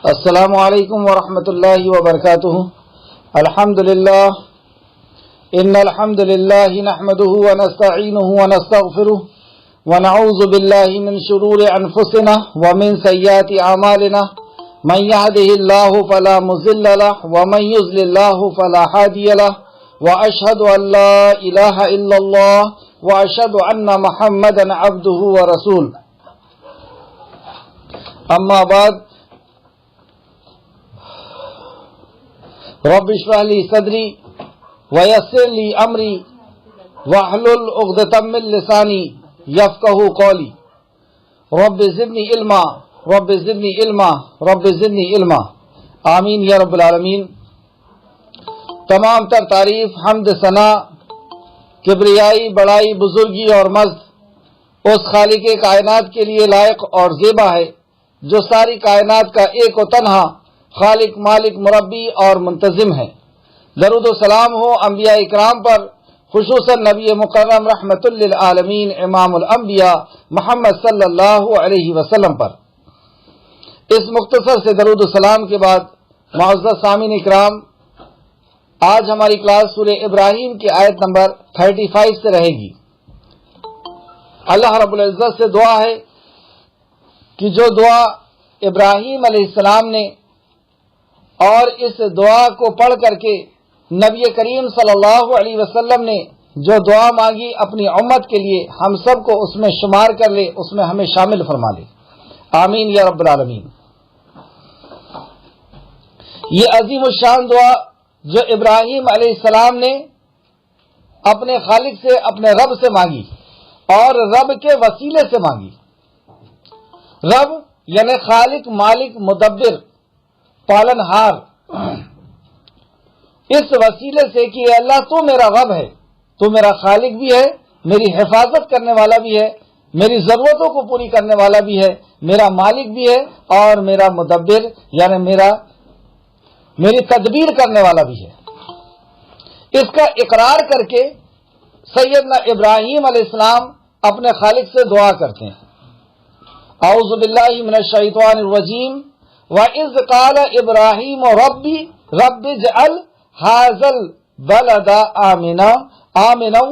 السلام علیکم ورحمۃ اللہ وبرکاتہ. الحمد للہ ان الحمد للہ نحمده ونستعینه ونستغفره ونعوذ باللہ من شرور انفسنا ومن سیئات اعمالنا من يهده الله فلا مضل له ومن يضلل الله فلا هادي له واشهد ان لا اله الا الله واشهد ان محمدا عبده ورسوله. اما بعد رب اشرح لي صدري ويسر لي امري واحلل عقدة من لساني يفقهوا قولي. رب زدني علما رب زدنی علما رب زدنی علما. آمین یا رب العالمین. تمام تر تعریف حمد ثنا کبریائی بڑائی بزرگی اور مجد اس خالق کائنات کے لیے لائق اور زیبا ہے جو ساری کائنات کا ایک و تنہا خالق مالک مربی اور منتظم ہے. درود و سلام ہو انبیاء اکرام پر، خصوصاً نبی مکرم رحمت للعالمین امام الانبیاء محمد صلی اللہ علیہ وسلم پر. اس مختصر سے درود و سلام کے بعد معزز سامعین اکرام، آج ہماری کلاس سورہ ابراہیم کی آیت نمبر 35 سے رہے گی. اللہ رب العزت سے دعا ہے کہ جو دعا ابراہیم علیہ السلام نے اور اس دعا کو پڑھ کر کے نبی کریم صلی اللہ علیہ وسلم نے جو دعا مانگی اپنی امت کے لیے، ہم سب کو اس میں شمار کر لے، اس میں ہمیں شامل فرما لے. آمین یا رب العالمین. یہ عظیم الشان دعا جو ابراہیم علیہ السلام نے اپنے خالق سے، اپنے رب سے مانگی اور رب کے وسیلے سے مانگی. رب یعنی خالق مالک مدبر پالن ہار، اس وسیلے سے کہ اے اللہ تو میرا رب ہے، تو میرا خالق بھی ہے، میری حفاظت کرنے والا بھی ہے، میری ضرورتوں کو پوری کرنے والا بھی ہے، میرا مالک بھی ہے اور میرا مدبر یعنی میری تدبیر کرنے والا بھی ہے. اس کا اقرار کر کے سیدنا ابراہیم علیہ السلام اپنے خالق سے دعا کرتے ہیں. اعوذ باللہ من الشیطان الرجیم. وَإِذْ قَالَ إِبْرَاهِيمُ رَبِّ اجْعَلْ هَٰذَا الْبَلَدَ آمِنًا.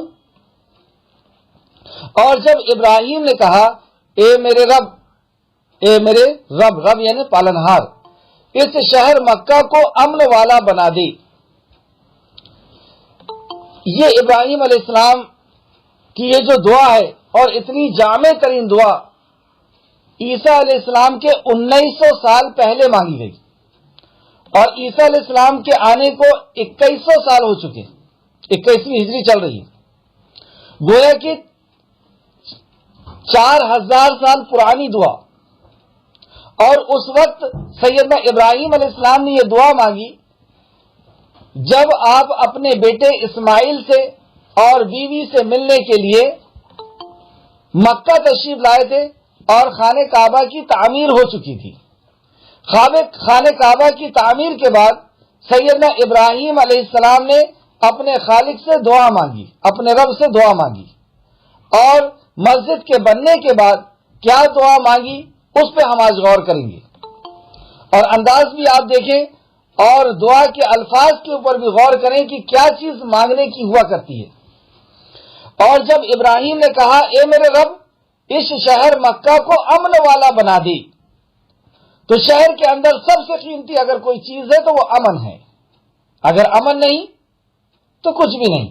اور جب ابراہیم نے کہا اے میرے رب، رب یعنی پالنہار، اس شہر مکہ کو امن والا بنا دے. یہ ابراہیم علیہ السلام کی یہ جو دعا ہے اور اتنی جامع ترین دعا عیسیٰ علیہ السلام کے 1900 سال پہلے مانگی گئی اور عیسیٰ علیہ السلام کے آنے کو 2100 سال ہو چکے، 21ویں ہجری چل رہی ہے. گویا کہ 4000 سال پرانی دعا. اور اس وقت سیدنا ابراہیم علیہ السلام نے یہ دعا مانگی جب آپ اپنے بیٹے اسماعیل سے اور بیوی سے ملنے کے لیے مکہ تشریف لائے تھے اور خانہ کعبہ کی تعمیر ہو چکی تھی. خانہ کعبہ کی تعمیر کے بعد سیدنا ابراہیم علیہ السلام نے اپنے خالق سے دعا مانگی، اپنے رب سے دعا مانگی. اور مسجد کے بننے کے بعد کیا دعا مانگی اس پہ ہم آج غور کریں گے اور انداز بھی آپ دیکھیں اور دعا کے الفاظ کے اوپر بھی غور کریں کہ کیا چیز مانگنے کی ہوا کرتی ہے. اور جب ابراہیم نے کہا اے میرے رب اس شہر مکہ کو امن والا بنا دی، تو شہر کے اندر سب سے قیمتی اگر کوئی چیز ہے تو وہ امن ہے. اگر امن نہیں تو کچھ بھی نہیں.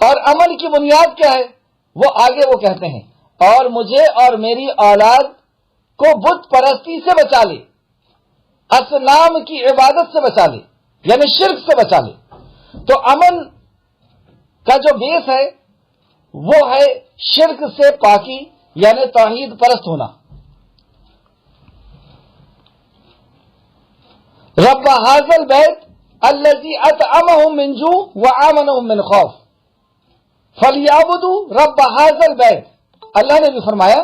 اور امن کی بنیاد کیا ہے؟ وہ آگے وہ کہتے ہیں اور مجھے اور میری اولاد کو بت پرستی سے بچا لے، اصنام کی عبادت سے بچا لے یعنی شرک سے بچا لے. تو امن کا جو بیس ہے وہ ہے شرک سے پاکی یعنی توحید پرست ہونا. رب ھذا البیت الذی اطعمهم من جوع وآمنهم من خوف فلیعبدوا رب ھذا البیت. اللہ نے بھی فرمایا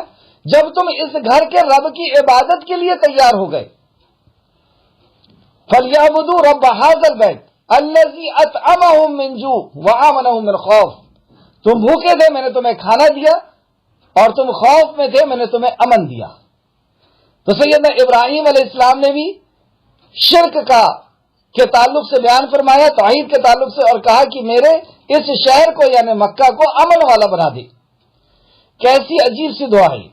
جب تم اس گھر کے رب کی عبادت کے لیے تیار ہو گئے، فلیعبدوا رب ھذا البیت الذی اطعمهم من جوع وآمنهم من خوف. تم بھوکے تھے، میں نے تمہیں کھانا دیا، اور تم خوف میں تھے، میں نے تمہیں امن دیا. تو سیدنا ابراہیم علیہ السلام نے بھی شرک کے تعلق سے بیان فرمایا، توحید کے تعلق سے، اور کہا کہ میرے اس شہر کو یعنی مکہ کو امن والا بنا دے۔ کیسی عجیب سی دعا ہے۔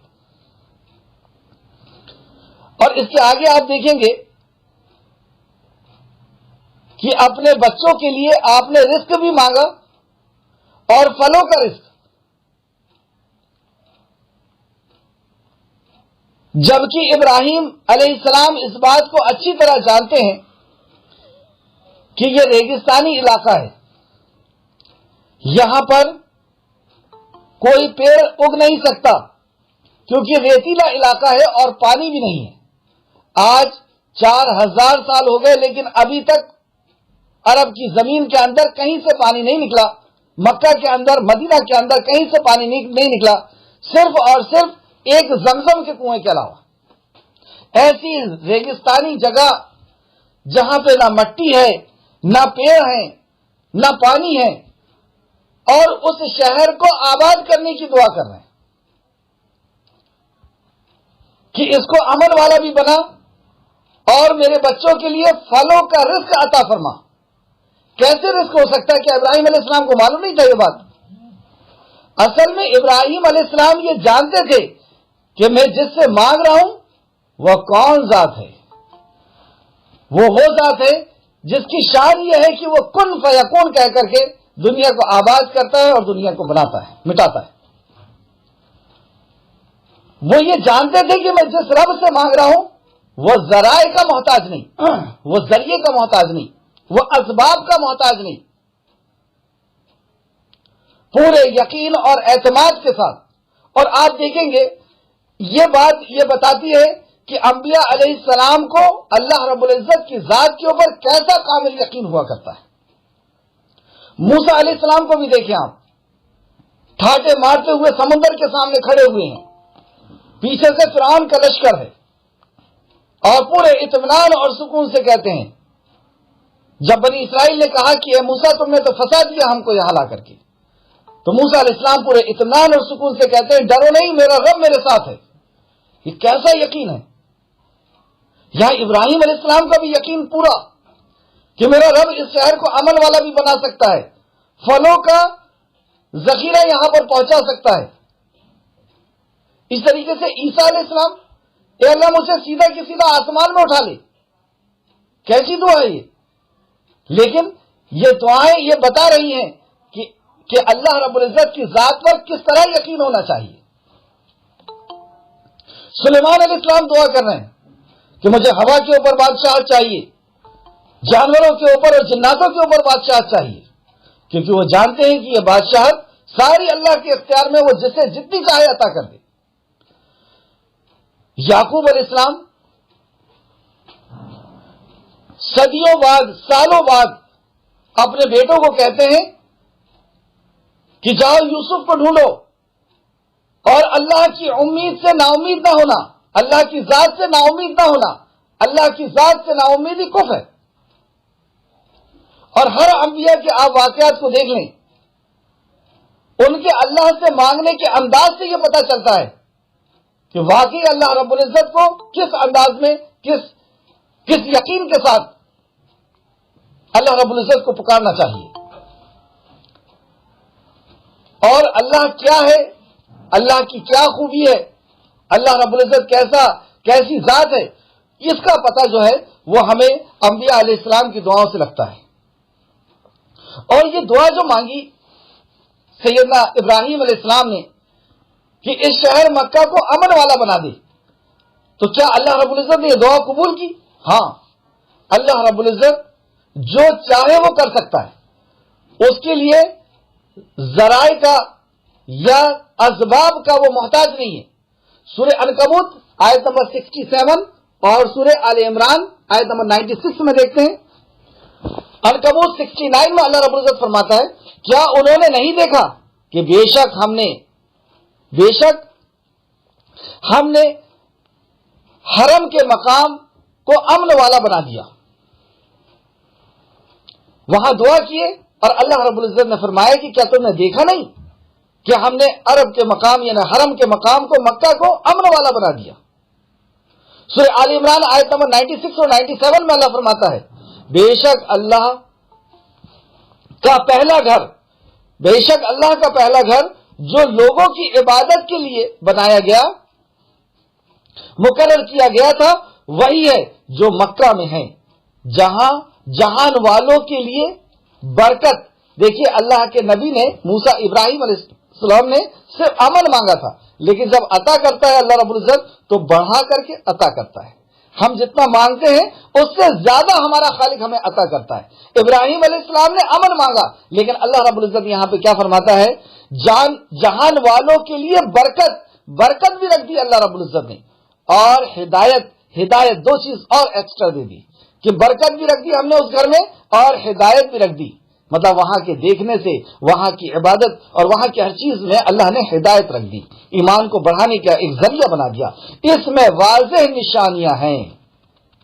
اور اس کے آگے آپ دیکھیں گے کہ اپنے بچوں کے لیے آپ نے رزق بھی مانگا، اور پھلوں کا رزق، جبکہ ابراہیم علیہ السلام اس بات کو اچھی طرح جانتے ہیں کہ یہ ریگستانی علاقہ ہے، یہاں پر کوئی پیڑ اگ نہیں سکتا کیونکہ ریتیلا علاقہ ہے اور پانی بھی نہیں ہے۔ آج 4000 سال ہو گئے لیکن ابھی تک عرب کی زمین کے اندر کہیں سے پانی نہیں نکلا، مکہ کے اندر، مدینہ کے اندر کہیں سے پانی نہیں نکلا، صرف اور صرف ایک زمزم کے کنویں کے علاوہ۔ ایسی ریگستانی جگہ جہاں پہ نہ مٹی ہے، نہ پیڑ ہیں، نہ پانی ہے، اور اس شہر کو آباد کرنے کی دعا کر رہے ہیں کہ اس کو امن والا بھی بنا اور میرے بچوں کے لیے پھلوں کا رزق عطا فرما۔ کیسے رزق ہو سکتا ہے؟ کہ ابراہیم علیہ السلام کو معلوم نہیں تھا یہ بات؟ اصل میں ابراہیم علیہ السلام یہ جانتے تھے کہ میں جس سے مانگ رہا ہوں وہ کون ذات ہے؟ وہ ذات ہے جس کی شان یہ ہے کہ وہ کن فیکون کہہ کر کے دنیا کو آباد کرتا ہے اور دنیا کو بناتا ہے، مٹاتا ہے۔ وہ یہ جانتے تھے کہ میں جس رب سے مانگ رہا ہوں وہ ذرائع کا محتاج نہیں، وہ ذریعے کا محتاج نہیں، وہ اسباب کا محتاج نہیں۔ پورے یقین اور اعتماد کے ساتھ۔ اور آپ دیکھیں گے یہ بات یہ بتاتی ہے کہ انبیاء علیہ السلام کو اللہ رب العزت کی ذات کے اوپر کیسا کامل یقین ہوا کرتا ہے۔ موسیٰ علیہ السلام کو بھی دیکھیں آپ، ٹھاٹے مارتے ہوئے سمندر کے سامنے کھڑے ہوئے ہیں، پیچھے سے فرعون کا لشکر ہے، اور پورے اطمینان اور سکون سے کہتے ہیں، جب بنی اسرائیل نے کہا کہ اے موسیٰ تم نے تو پھنسا دیا ہم کو یہاں لا کر کے، تو موسیٰ علیہ السلام پورے اطمینان اور سکون سے کہتے ہیں ڈرو نہیں، میرا رب میرے ساتھ ہے۔ یہ کیسا یقین ہے؟ یہاں ابراہیم علیہ السلام کا بھی یقین پورا کہ میرا رب اس شہر کو امن والا بھی بنا سکتا ہے، پھلوں کا ذخیرہ یہاں پر پہنچا سکتا ہے۔ اس طریقے سے عیسیٰ علیہ السلام، اے اللہ مجھے سیدھا کی سیدھا آسمان میں اٹھا لے، کیسی دعا ہے یہ؟ لیکن یہ دعائیں یہ بتا رہی ہیں کہ اللہ رب العزت کی ذات پر کس طرح یقین ہونا چاہیے۔ سلیمان علیہ السلام دعا کر رہے ہیں کہ مجھے ہوا کے اوپر بادشاہت چاہیے، جانوروں کے اوپر اور جناتوں کے اوپر بادشاہت چاہیے، کیونکہ وہ جانتے ہیں کہ یہ بادشاہت ساری اللہ کے اختیار میں، وہ جسے جتنی چاہے عطا کر دے۔ یعقوب علیہ السلام صدیوں بعد، سالوں بعد اپنے بیٹوں کو کہتے ہیں کہ جاؤ یوسف کو ڈھونڈو، اور اللہ کی امید سے نا امید نہ ہونا، اللہ کی ذات سے نا امید نہ ہونا، اللہ کی ذات سے نا امیدی کفر ہے۔ اور ہر انبیاء کے آپ واقعات کو دیکھ لیں، ان کے اللہ سے مانگنے کے انداز سے یہ پتہ چلتا ہے کہ واقعی اللہ رب العزت کو کس انداز میں، کس یقین کے ساتھ اللہ رب العزت کو پکارنا چاہیے، اور اللہ کیا ہے، اللہ کی کیا خوبی ہے، اللہ رب العزت کیسی ذات ہے، اس کا پتہ جو ہے وہ ہمیں انبیاء علیہ السلام کی دعاؤں سے لگتا ہے۔ اور یہ دعا جو مانگی سیدنا ابراہیم علیہ السلام نے کہ اس شہر مکہ کو امن والا بنا دے، تو کیا اللہ رب العزت نے یہ دعا قبول کی؟ ہاں، اللہ رب العزت جو چاہے وہ کر سکتا ہے، اس کے لیے ذرائع کا یا اسباب کا وہ محتاج نہیں ہے۔ سورہ عنکبوت آیت نمبر 67 اور سورہ آل عمران آیت نمبر 96 میں دیکھتے ہیں۔ عنکبوت 69 میں اللہ رب العزت فرماتا ہے، کیا انہوں نے نہیں دیکھا کہ بے شک ہم نے حرم کے مقام کو امن والا بنا دیا۔ وہاں دعا کیے اور اللہ رب العزت نے فرمایا کہ کیا تم نے دیکھا نہیں کہ ہم نے عرب کے مقام یعنی حرم کے مقام کو، مکہ کو امن والا بنا دیا۔ سورہ آل عمران آیت نمبر 96 اور 97 میں اللہ فرماتا ہے بے شک اللہ کا پہلا گھر، بے شک اللہ کا پہلا گھر جو لوگوں کی عبادت کے لیے بنایا گیا، مقرر کیا گیا تھا، وہی ہے جو مکہ میں ہے، جہاں جہان والوں کے لیے برکت۔ دیکھیے اللہ کے نبی نے موسیٰ ابراہیم علیہ السلام نے صرف امن مانگا تھا، لیکن جب عطا کرتا ہے اللہ رب العزت تو بڑھا کر کے عطا کرتا ہے۔ ہم جتنا مانگتے ہیں اس سے زیادہ ہمارا خالق ہمیں عطا کرتا ہے۔ ابراہیم علیہ السلام نے امن مانگا، لیکن اللہ رب العزت یہاں پہ کیا فرماتا ہے؟ جہان والوں کے لیے برکت بھی رکھ دی اللہ رب العزت نے، اور ہدایت دو چیز اور ایکسٹرا دے دی کہ برکت بھی رکھ دی ہم نے اس گھر میں، اور ہدایت بھی رکھ دی، مطلب وہاں کے دیکھنے سے، وہاں کی عبادت اور وہاں کی ہر چیز میں اللہ نے ہدایت رکھ دی، ایمان کو بڑھانے کا ایک ذریعہ بنا دیا۔ اس میں واضح نشانیاں ہیں،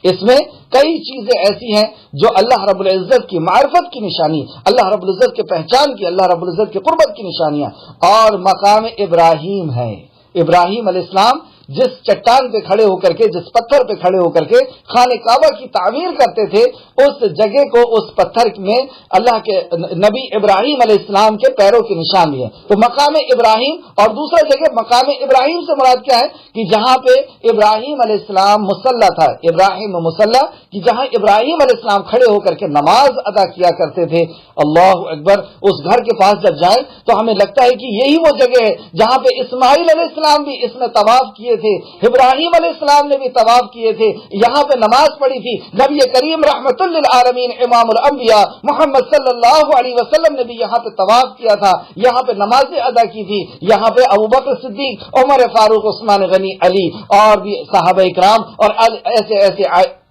اس میں کئی چیزیں ایسی ہیں جو اللہ رب العزت کی معرفت کی نشانی، اللہ رب العزت کے پہچان کی، اللہ رب العزت کے قربت کی نشانیاں۔ اور مقام ابراہیم ہے، ابراہیم علیہ السلام جس چٹان پہ کھڑے ہو کر کے، جس پتھر پہ کھڑے ہو کر کے خانہ کعبہ کی تعمیر کرتے تھے، اس جگہ کو، اس پتھر میں اللہ کے نبی ابراہیم علیہ السلام کے پیروں کے نشان بھی ہے۔ تو مقام ابراہیم، اور دوسرا جگہ مقام ابراہیم سے مراد کیا ہے کہ جہاں پہ ابراہیم علیہ السلام مصلی تھا، ابراہیم مصلی، کہ جہاں ابراہیم علیہ السلام کھڑے ہو کر کے نماز ادا کیا کرتے تھے۔ اللہ اکبر! اس گھر کے پاس جب جائیں تو ہمیں لگتا ہے کہ یہی وہ جگہ ہے جہاں پہ اسماعیل علیہ السلام بھی اس میں طواف کیے تھے، ابراہیم علیہ السلام نے بھی طواف کیے تھے، یہاں پہ نماز پڑھی تھی، نبی کریم رحمت للعالمین امام الانبیاء محمد صلی اللہ علیہ وسلم نے بھی یہاں پہ طواف کیا تھا، یہاں پہ نمازیں ادا کی تھی، یہاں پہ ابوبکر صدیق، عمر فاروق، عثمان غنی، علی اور بھی صحابہ اکرام اور ایسے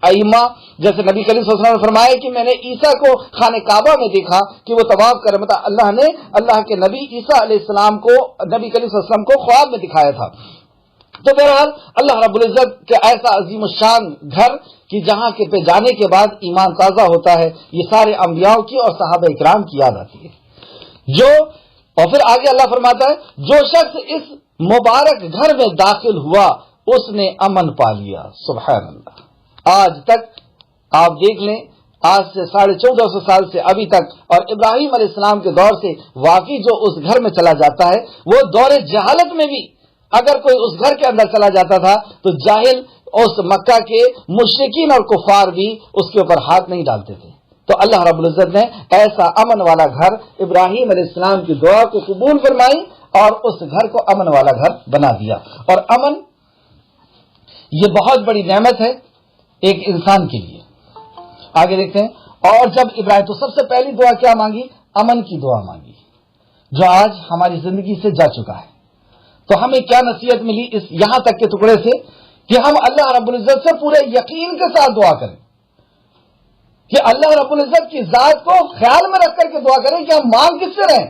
ائمہ، جیسے نبی کریم صلی اللہ علیہ وسلم نے فرمایا کہ میں نے عیسیٰ کو خانہ کعبہ میں دیکھا کہ وہ طواف کر، مطلب اللہ نے اللہ کے نبی عیسیٰ علیہ السلام کو، نبی کریم صلی اللہ علیہ وسلم کو خواب میں دکھایا تھا۔ تو بہرحال اللہ رب العزت کے ایسا عظیم الشان گھر کہ جہاں کے پہ جانے کے بعد ایمان تازہ ہوتا ہے، یہ سارے انبیاء کی اور صحابہ اکرام کی یاد آتی ہے۔ اور پھر آگے اللہ فرماتا ہے جو شخص اس مبارک گھر میں داخل ہوا اس نے امن پا لیا۔ سبحان اللہ! آج تک آپ دیکھ لیں، آج سے 1450 سال سے ابھی تک، اور ابراہیم علیہ السلام کے دور سے واقعی جو اس گھر میں چلا جاتا ہے، وہ دور جہالت میں بھی اگر کوئی اس گھر کے اندر چلا جاتا تھا تو جاہل اس مکہ کے مشرکین اور کفار بھی اس کے اوپر ہاتھ نہیں ڈالتے تھے۔ تو اللہ رب العزت نے ایسا امن والا گھر ابراہیم علیہ السلام کی دعا کو قبول فرمائی اور اس گھر کو امن والا گھر بنا دیا۔ اور امن یہ بہت بڑی نعمت ہے ایک انسان کے لیے۔ آگے دیکھتے ہیں، اور جب ابراہیم، تو سب سے پہلی دعا کیا مانگی؟ امن کی دعا مانگی، جو آج ہماری زندگی سے جا چکا ہے۔ تو ہمیں کیا نصیحت ملی اس یہاں تک کے ٹکڑے سے کہ ہم اللہ رب العزت سے پورے یقین کے ساتھ دعا کریں، کہ اللہ رب العزت کی ذات کو خیال میں رکھ کر کے دعا کریں کہ ہم مانگ کس سے رہیں،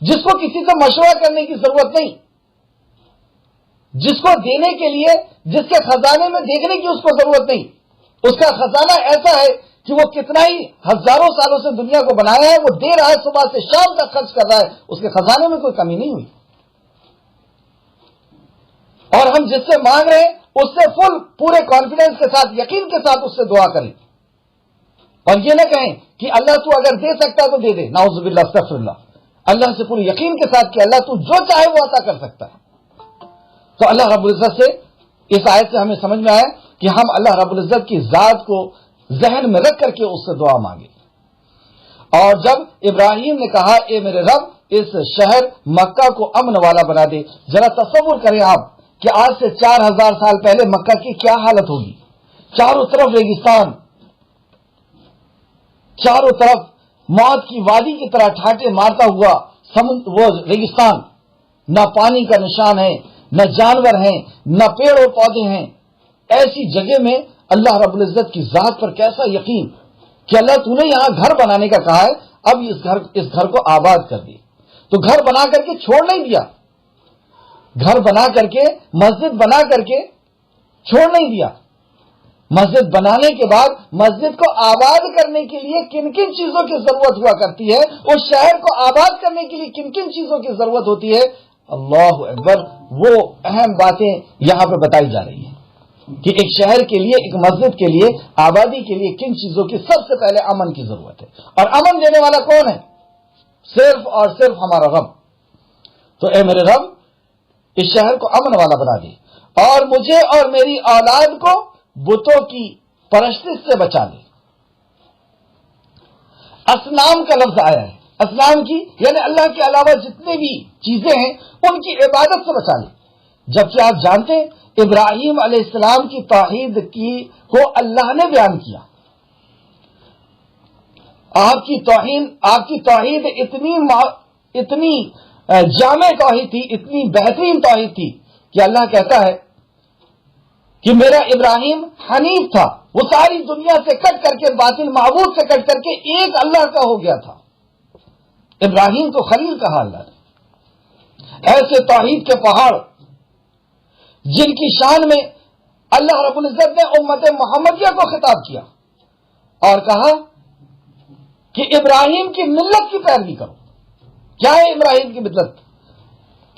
جس کو کسی سے مشورہ کرنے کی ضرورت نہیں، جس کو دینے کے لیے، جس کے خزانے میں دیکھنے کی اس کو ضرورت نہیں، اس کا خزانہ ایسا ہے کہ وہ کتنا ہی ہزاروں سالوں سے دنیا کو بنایا ہے، وہ دے رہا ہے، صبح سے شام تک خرچ کر رہا ہے، اس کے خزانے میں کوئی کمی نہیں ہوئی۔ اور ہم جس سے مانگ رہے ہیں اس سے فل پورے کانفیڈنس کے ساتھ، یقین کے ساتھ اس سے دعا کریں، اور یہ نہ کہیں کہ اللہ تو اگر دے سکتا ہے تو دے دے، نعوذ باللہ، استغفر اللہ۔ اللہ سے پورے یقین کے ساتھ کہ اللہ تو جو چاہے وہ عطا کر سکتا ہے۔ تو اللہ رب العزت سے اس آیت سے ہمیں سمجھ میں آیا کہ ہم اللہ رب العزت کی ذات کو ذہن میں رکھ کر کے اس سے دعا مانگیں۔ اور جب ابراہیم نے کہا اے میرے رب اس شہر مکہ کو امن والا بنا دے، ذرا تصور کریں آپ کہ آج سے 4000 سال پہلے مکہ کی کیا حالت ہوگی، چاروں طرف ریگستان، چاروں طرف موت کی وادی کی طرح ٹھاٹے مارتا ہوا وہ ریگستان، نہ پانی کا نشان ہے، نہ جانور ہیں، نہ پیڑ اور پودے ہیں۔ ایسی جگہ میں اللہ رب العزت کی ذات پر کیسا یقین کہ اللہ تو نے یہاں گھر بنانے کا کہا ہے، اب اس گھر کو آباد کر دی۔ تو گھر بنا کر کے چھوڑ نہیں دیا، گھر بنا کر کے، مسجد بنا کر کے چھوڑ نہیں دیا۔ مسجد بنانے کے بعد مسجد کو آباد کرنے کے لیے کن کن چیزوں کی ضرورت ہوا کرتی ہے، اس شہر کو آباد کرنے کے لیے کن کن چیزوں کی ضرورت ہوتی ہے، اللہ اکبر، وہ اہم باتیں یہاں پہ بتائی جا رہی ہیں۔ کہ ایک شہر کے لیے، ایک مسجد کے لیے، آبادی کے لیے کن چیزوں کی سب سے پہلے امن کی ضرورت ہے، اور امن دینے والا کون ہے؟ صرف اور صرف ہمارا رب۔ تو اے میرے رب، اس شہر کو امن والا بنا دے، اور مجھے اور میری اولاد کو بتوں کی پرستش سے بچا لے۔ اصنام کا لفظ آیا ہے، اصنام کی یعنی اللہ کے علاوہ جتنے بھی چیزیں ہیں ان کی عبادت سے بچا لے۔ جبکہ آپ جانتے ہیں ابراہیم علیہ السلام کی توحید کو اللہ نے بیان کیا۔ آپ کی توحید اتنی جامع توحید تھی، اتنی بہترین توحید تھی کہ اللہ کہتا ہے کہ میرا ابراہیم حنیف تھا، وہ ساری دنیا سے کٹ کر کے، باطل معبود سے کٹ کر کے ایک اللہ کا ہو گیا تھا۔ ابراہیم کو خلیل کہا اللہ نے۔ ایسے توحید کے پہاڑ جن کی شان میں اللہ رب العزت نے امت محمدیہ کو خطاب کیا اور کہا کہ ابراہیم کی ملت کی پیروی کرو۔ کیا ہے ابراہیم کی ملت؟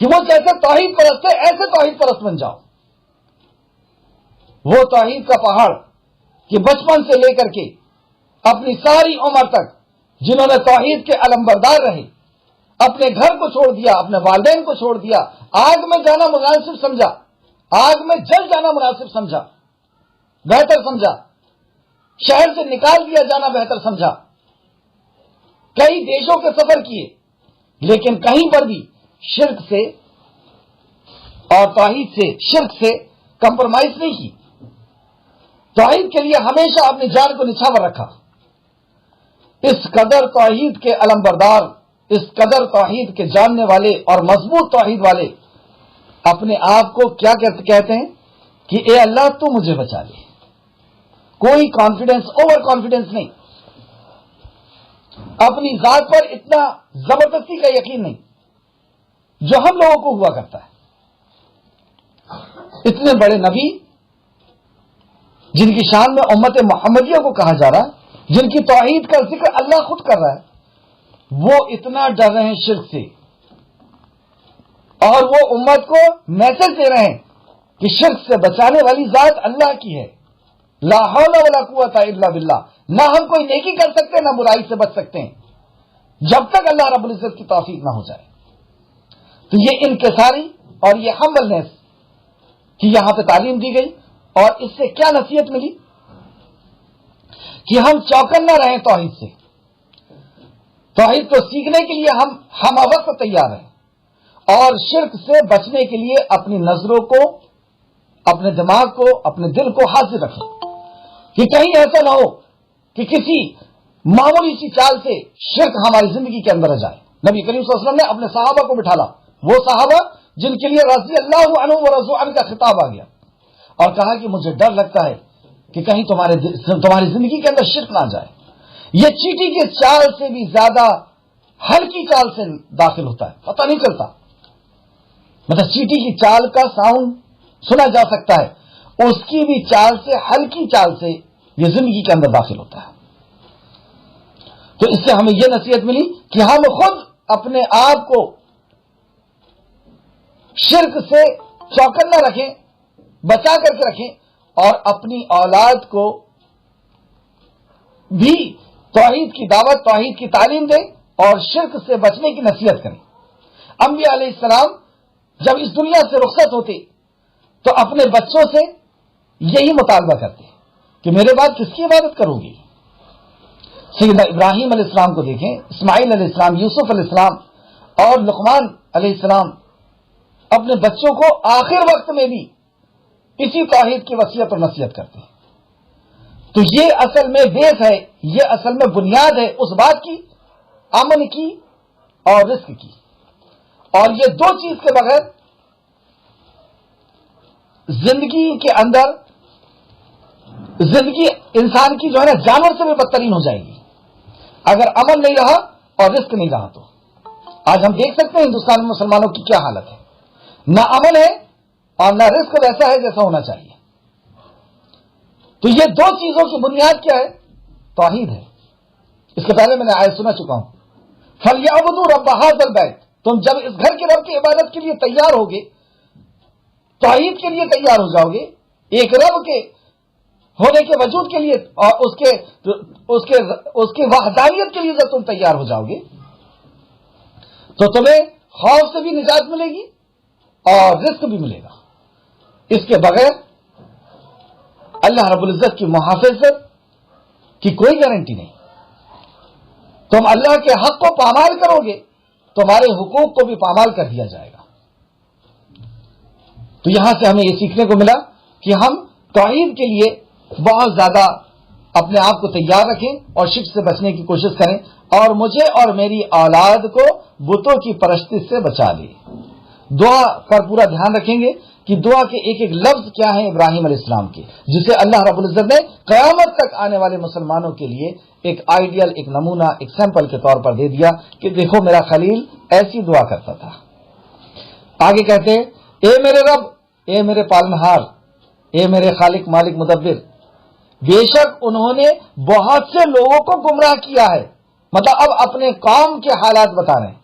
کہ وہ جیسے توحید پرست ہے ایسے توحید پرست بن جاؤ۔ وہ توحید کا پہاڑ کہ بچپن سے لے کر کے اپنی ساری عمر تک جنہوں نے توحید کے علمبردار رہے، اپنے گھر کو چھوڑ دیا، اپنے والدین کو چھوڑ دیا، آگ میں جانا مناسب سمجھا، آگ میں جل جانا مناسب سمجھا، بہتر سمجھا، شہر سے نکال دیا جانا بہتر سمجھا، کئی دیشوں کے سفر کیے، لیکن کہیں پر بھی شرک سے اور توحید سے، شرک سے کمپرومائز نہیں کی۔ توحید کے لیے ہمیشہ اپنی جان کو نچھاور رکھا۔ اس قدر توحید کے علمبردار، اس قدر توحید کے جاننے والے اور مضبوط توحید والے اپنے آپ کو کیا کہتے ہیں کہ اے اللہ تو مجھے بچا لے۔ کوئی کانفیڈنس، اوور کانفیڈنس نہیں، اپنی ذات پر اتنا زبردستی کا یقین نہیں جو ہم لوگوں کو ہوا کرتا ہے۔ اتنے بڑے نبی جن کی شان میں امت محمدیہ کو کہا جا رہا ہے، جن کی توحید کا ذکر اللہ خود کر رہا ہے، وہ اتنا ڈر رہے ہیں شرک سے، اور وہ امت کو میسج دے رہے ہیں کہ شرک سے بچانے والی ذات اللہ کی ہے۔ لا حول ولا قوت الا باللہ، نہ ہم کوئی نیکی کر سکتے نہ برائی سے بچ سکتے ہیں جب تک اللہ رب العزت کی توفیق نہ ہو جائے۔ تو یہ انکساری اور یہ ہمبلنس کی یہاں پہ تعلیم دی گئی، اور اس سے کیا نصیحت ملی کہ ہم چوکن نہ رہیں توحید سے۔ توحید کو سیکھنے کے لیے ہم وقت تیار ہیں، اور شرک سے بچنے کے لیے اپنی نظروں کو، اپنے دماغ کو، اپنے دل کو حاضر رکھیں کہ کہیں ایسا نہ ہو کہ کسی معمولی سی چال سے شرک ہماری زندگی کے اندر آ جائے۔ نبی کریم صلی اللہ علیہ وسلم نے اپنے صحابہ کو بٹھالا، وہ صحابہ جن کے لیے رضی اللہ عنہ و رضوا عنہ کا خطاب آ گیا، اور کہا کہ مجھے ڈر لگتا ہے کہ کہیں تمہاری زندگی کے اندر شرک نہ آ جائے۔ یہ چیٹی کے چال سے بھی زیادہ ہلکی چال سے داخل ہوتا ہے، پتہ نہیں چلتا۔ مطلب چیٹی کی چال کا ساؤنڈ سنا جا سکتا ہے، اس کی بھی چال سے، ہلکی چال سے یہ زندگی کے اندر داخل ہوتا ہے۔ تو اس سے ہمیں یہ نصیحت ملی کہ ہم خود اپنے آپ کو شرک سے چوکنا رکھیں، بچا کر کے رکھیں، اور اپنی اولاد کو بھی توحید کی دعوت، توحید کی تعلیم دیں اور شرک سے بچنے کی نصیحت کریں۔ انبیاء علیہ السلام جب اس دنیا سے رخصت ہوتے تو اپنے بچوں سے یہی مطالبہ کرتے کہ میرے بعد کس کی عبادت کرو گی؟ سیدنا ابراہیم علیہ السلام کو دیکھیں، اسماعیل علیہ السلام، یوسف علیہ السلام اور لقمان علیہ السلام اپنے بچوں کو آخر وقت میں بھی اسی توحید کی وصیت اور نصیحت کرتے ہیں۔ تو یہ اصل میں بیس ہے، یہ اصل میں بنیاد ہے اس بات کی، امن کی اور رزق کی۔ اور یہ دو چیز کے بغیر زندگی کے اندر زندگی انسان کی جو ہے نا جانور سے بھی بدترین ہو جائے گی اگر امن نہیں رہا اور رزق نہیں رہا تو۔ آج ہم دیکھ سکتے ہیں ہندوستان میں مسلمانوں کی کیا حالت ہے، نہ امن ہے اور نہ رزق ویسا ہے جیسا ہونا چاہیے۔ تو یہ دو چیزوں کی بنیاد کیا ہے؟ توحید ہے۔ اس کے پہلے میں نے آیت سنا چکا ہوں، فَلْيَعْبُدُوا رَبَّ هَٰذَا الْبَيْتِ۔ تم جب اس گھر کے رب کی عبادت کے لیے تیار ہوگے، توحید کے لیے تیار ہو جاؤ گے، ایک رب کے ہونے کے وجود کے لیے اور اس کے وحدانیت کے لیے جب تم تیار ہو جاؤ گے تو تمہیں خوف سے بھی نجات ملے گی اور رزق بھی ملے گا. اس کے بغیر اللہ رب العزت کی محافظت کی کوئی گارنٹی نہیں. تم اللہ کے حق کو پامال کرو گے تمہارے حقوق کو بھی پامال کر دیا جائے گا. تو یہاں سے ہمیں یہ سیکھنے کو ملا کہ ہم توحید کے لیے بہت زیادہ اپنے آپ کو تیار رکھیں اور شرک سے بچنے کی کوشش کریں اور مجھے اور میری اولاد کو بتوں کی پرستش سے بچا لے. دعا پر پورا دھیان رکھیں گے کہ دعا کے ایک ایک لفظ کیا ہیں ابراہیم علیہ السلام کے، جسے اللہ رب العزت نے قیامت تک آنے والے مسلمانوں کے لیے ایک آئیڈیل، ایک نمونہ، ایک سیمپل کے طور پر دے دیا کہ دیکھو میرا خلیل ایسی دعا کرتا تھا. آگے کہتے ہیں اے میرے رب، اے میرے پالنہار، اے میرے خالق مالک مدبر، بے شک انہوں نے بہت سے لوگوں کو گمراہ کیا ہے. مطلب اب اپنے قوم کے حالات بتا رہے ہیں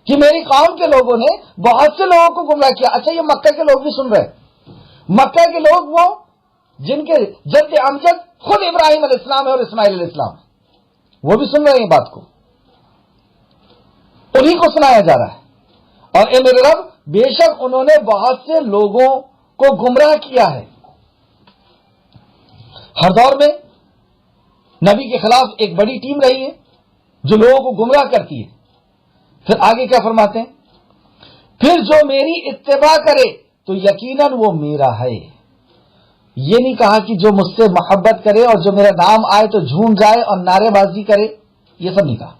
کہ میری قوم کے لوگوں نے بہت سے لوگوں کو گمراہ کیا. اچھا یہ مکہ کے لوگ بھی سن رہے ہیں. مکہ کے لوگ وہ جن کے جد امجد خود ابراہیم علیہ السلام ہے اور اسماعیل علیہ السلام ہے، وہ بھی سن رہے ہیں بات کو، انہی کو سنایا جا رہا ہے. اور اے میرے رب بے شک انہوں نے بہت سے لوگوں کو گمراہ کیا ہے. ہر دور میں نبی کے خلاف ایک بڑی ٹیم رہی ہے جو لوگوں کو گمراہ کرتی ہے. پھر آگے کیا فرماتے ہیں؟ پھر جو میری اتباع کرے تو یقیناً وہ میرا ہے. یہ نہیں کہا کہ جو مجھ سے محبت کرے اور جو میرا نام آئے تو جھوم جائے اور نعرے بازی کرے، یہ سب نہیں کہا.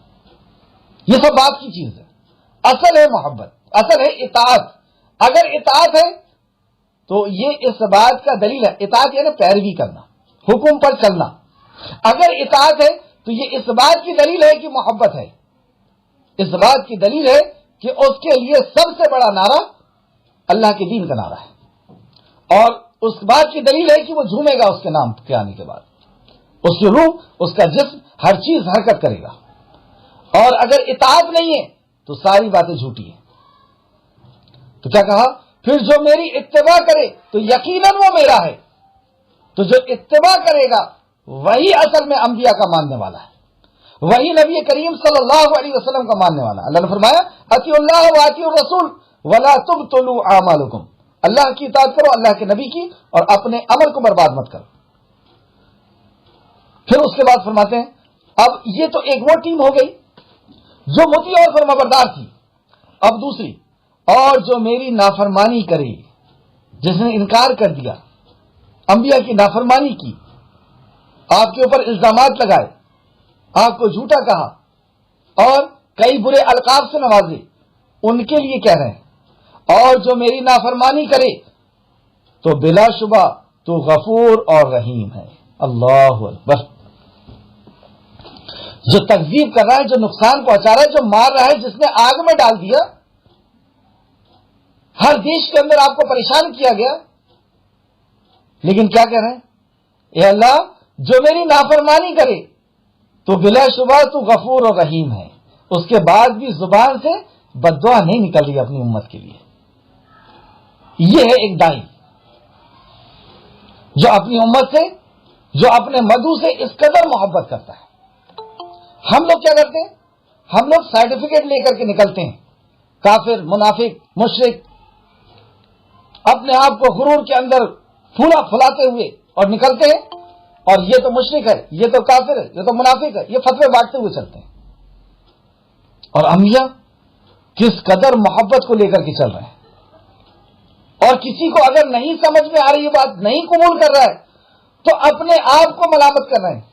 یہ سب بات کی چیز ہے. اصل ہے محبت، اصل ہے اطاعت. اگر اطاعت ہے تو یہ اس بات کا دلیل ہے. اطاعت یعنی پیروی کرنا، حکم پر چلنا. اگر اطاعت ہے تو یہ اس بات کی دلیل ہے کہ محبت ہے. اس بات کی دلیل ہے کہ اس کے لیے سب سے بڑا نعرہ اللہ کے دین کا نعرہ ہے، اور اس بات کی دلیل ہے کہ وہ جھومے گا اس کے نام کے آنے کے بعد. اس کی روح، اس کا جسم، ہر چیز حرکت کرے گا. اور اگر اطاعت نہیں ہے تو ساری باتیں جھوٹی ہیں. تو کیا کہا؟ پھر جو میری اتباع کرے تو یقیناً وہ میرا ہے. تو جو اتباع کرے گا وہی اصل میں انبیاء کا ماننے والا ہے، وہی نبی کریم صلی اللہ علیہ وسلم کا ماننے والا. اللہ نے فرمایا اطیعوا اللہ واطیعوا الرسول ولا تبطلوا اعمالکم. اللہ کی اطاعت کرو، اللہ کے نبی کی، اور اپنے عمل کو برباد مت کرو. پھر اس کے بعد فرماتے ہیں اب یہ تو ایک وہ ٹیم ہو گئی جو مطیع اور فرمانبردار تھی. اب دوسری، اور جو میری نافرمانی کرے، جس نے انکار کر دیا، انبیاء کی نافرمانی کی، آپ کے اوپر الزامات لگائے، آپ کو جھوٹا کہا اور کئی برے القاب سے نوازے، ان کے لیے کہہ رہے ہیں اور جو میری نافرمانی کرے تو بلا شبہ تو غفور اور رحیم ہے. اللہ اکبر. جو تکذیب کر رہا ہے، جو نقصان پہنچا رہا ہے، جو مار رہا ہے، جس نے آگ میں ڈال دیا، ہر دیش کے اندر آپ کو پریشان کیا گیا، لیکن کیا کہہ رہے ہیں؟ اے اللہ جو میری نافرمانی کرے تو بلا شبہ تو غفور اور رحیم ہے. اس کے بعد بھی زبان سے بد دعا نہیں نکل رہی اپنی امت کے لیے. یہ ہے ایک دائی جو اپنی امت سے، جو اپنے مدعو سے اس قدر محبت کرتا ہے. ہم لوگ کیا کرتے ہیں؟ ہم لوگ سرٹیفکیٹ لے کر کے نکلتے ہیں، کافر، منافق، مشرک، اپنے آپ کو غرور کے اندر پھولا پھلاتے ہوئے اور نکلتے ہیں، اور یہ تو مشرک ہے، یہ تو کافر ہے، یہ تو منافق ہے، یہ فتوے بانٹتے ہوئے چلتے ہیں. اور انبیاء کس قدر محبت کو لے کر کے چل رہے ہیں. اور کسی کو اگر نہیں سمجھ میں آ رہی یہ بات، نہیں قبول کر رہا ہے، تو اپنے آپ کو ملامت کر رہے ہیں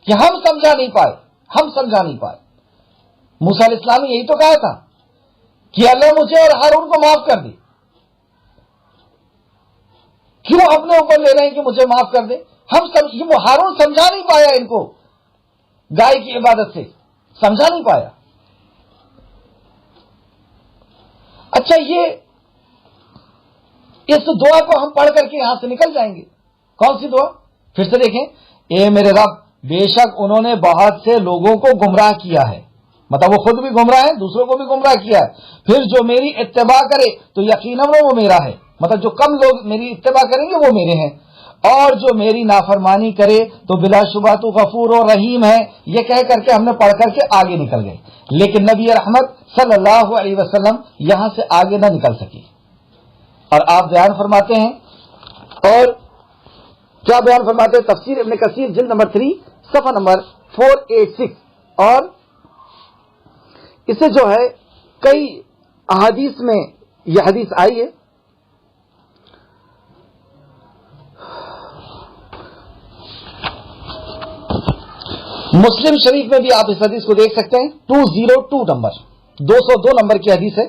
کہ ہم سمجھا نہیں پائے، ہم سمجھا نہیں پائے. موسیٰ علیہ السلام نے یہی تو کہا تھا کہ اللہ مجھے اور ہارون کو معاف کر دے. کیوں اپنے اوپر لے رہے ہیں کہ مجھے معاف کر دے؟ وہ ہارون سمجھا نہیں پایا ان کو گائے کی عبادت سے، سمجھا نہیں پایا. اچھا یہ اس دعا کو ہم پڑھ کر کے یہاں سے نکل جائیں گے. کون سی دعا؟ پھر سے دیکھیں. اے میرے رب بے شک انہوں نے بہت سے لوگوں کو گمراہ کیا ہے، مطلب وہ خود بھی گمراہ ہے، دوسروں کو بھی گمراہ کیا ہے. پھر جو میری اتباع کرے تو یقیناً وہ میرا ہے، مطلب جو کم لوگ میری اتباع کریں گے وہ میرے ہیں. اور جو میری نافرمانی کرے تو بلا شبہ تو غفور و رحیم ہے. یہ کہہ کر کے ہم نے پڑھ کر کے آگے نکل گئے، لیکن نبی رحمت صلی اللہ علیہ وسلم یہاں سے آگے نہ نکل سکی، اور آپ بیان فرماتے ہیں. اور کیا بیان فرماتے ہیں؟ تفسیر ابن کثیر جلد نمبر 3 صفحہ نمبر 486. اور اسے جو ہے کئی احادیث میں یہ حدیث آئی ہے. مسلم شریف میں بھی آپ اس حدیث کو دیکھ سکتے ہیں، 202 نمبر 202 نمبر کی حدیث ہے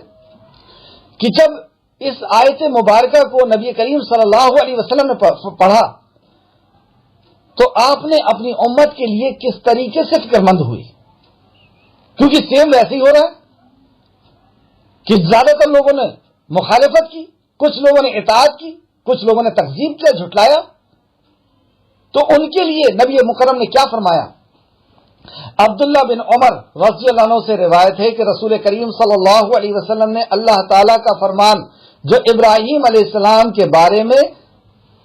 کہ جب اس آیت مبارکہ کو نبی کریم صلی اللہ علیہ وسلم نے پڑھا تو آپ نے اپنی امت کے لیے کس طریقے سے فکر مند ہوئی، کیونکہ سیم ویسے ہی ہو رہا ہے کہ زیادہ تر لوگوں نے مخالفت کی، کچھ لوگوں نے اطاعت کی، کچھ لوگوں نے تکذیب کیا، جھٹلایا. تو ان کے لیے نبی مکرم نے کیا فرمایا؟ عبداللہ بن عمر رضی اللہ عنہ سے روایت ہے کہ رسول کریم صلی اللہ علیہ وسلم نے اللہ تعالیٰ کا فرمان جو ابراہیم علیہ السلام کے بارے میں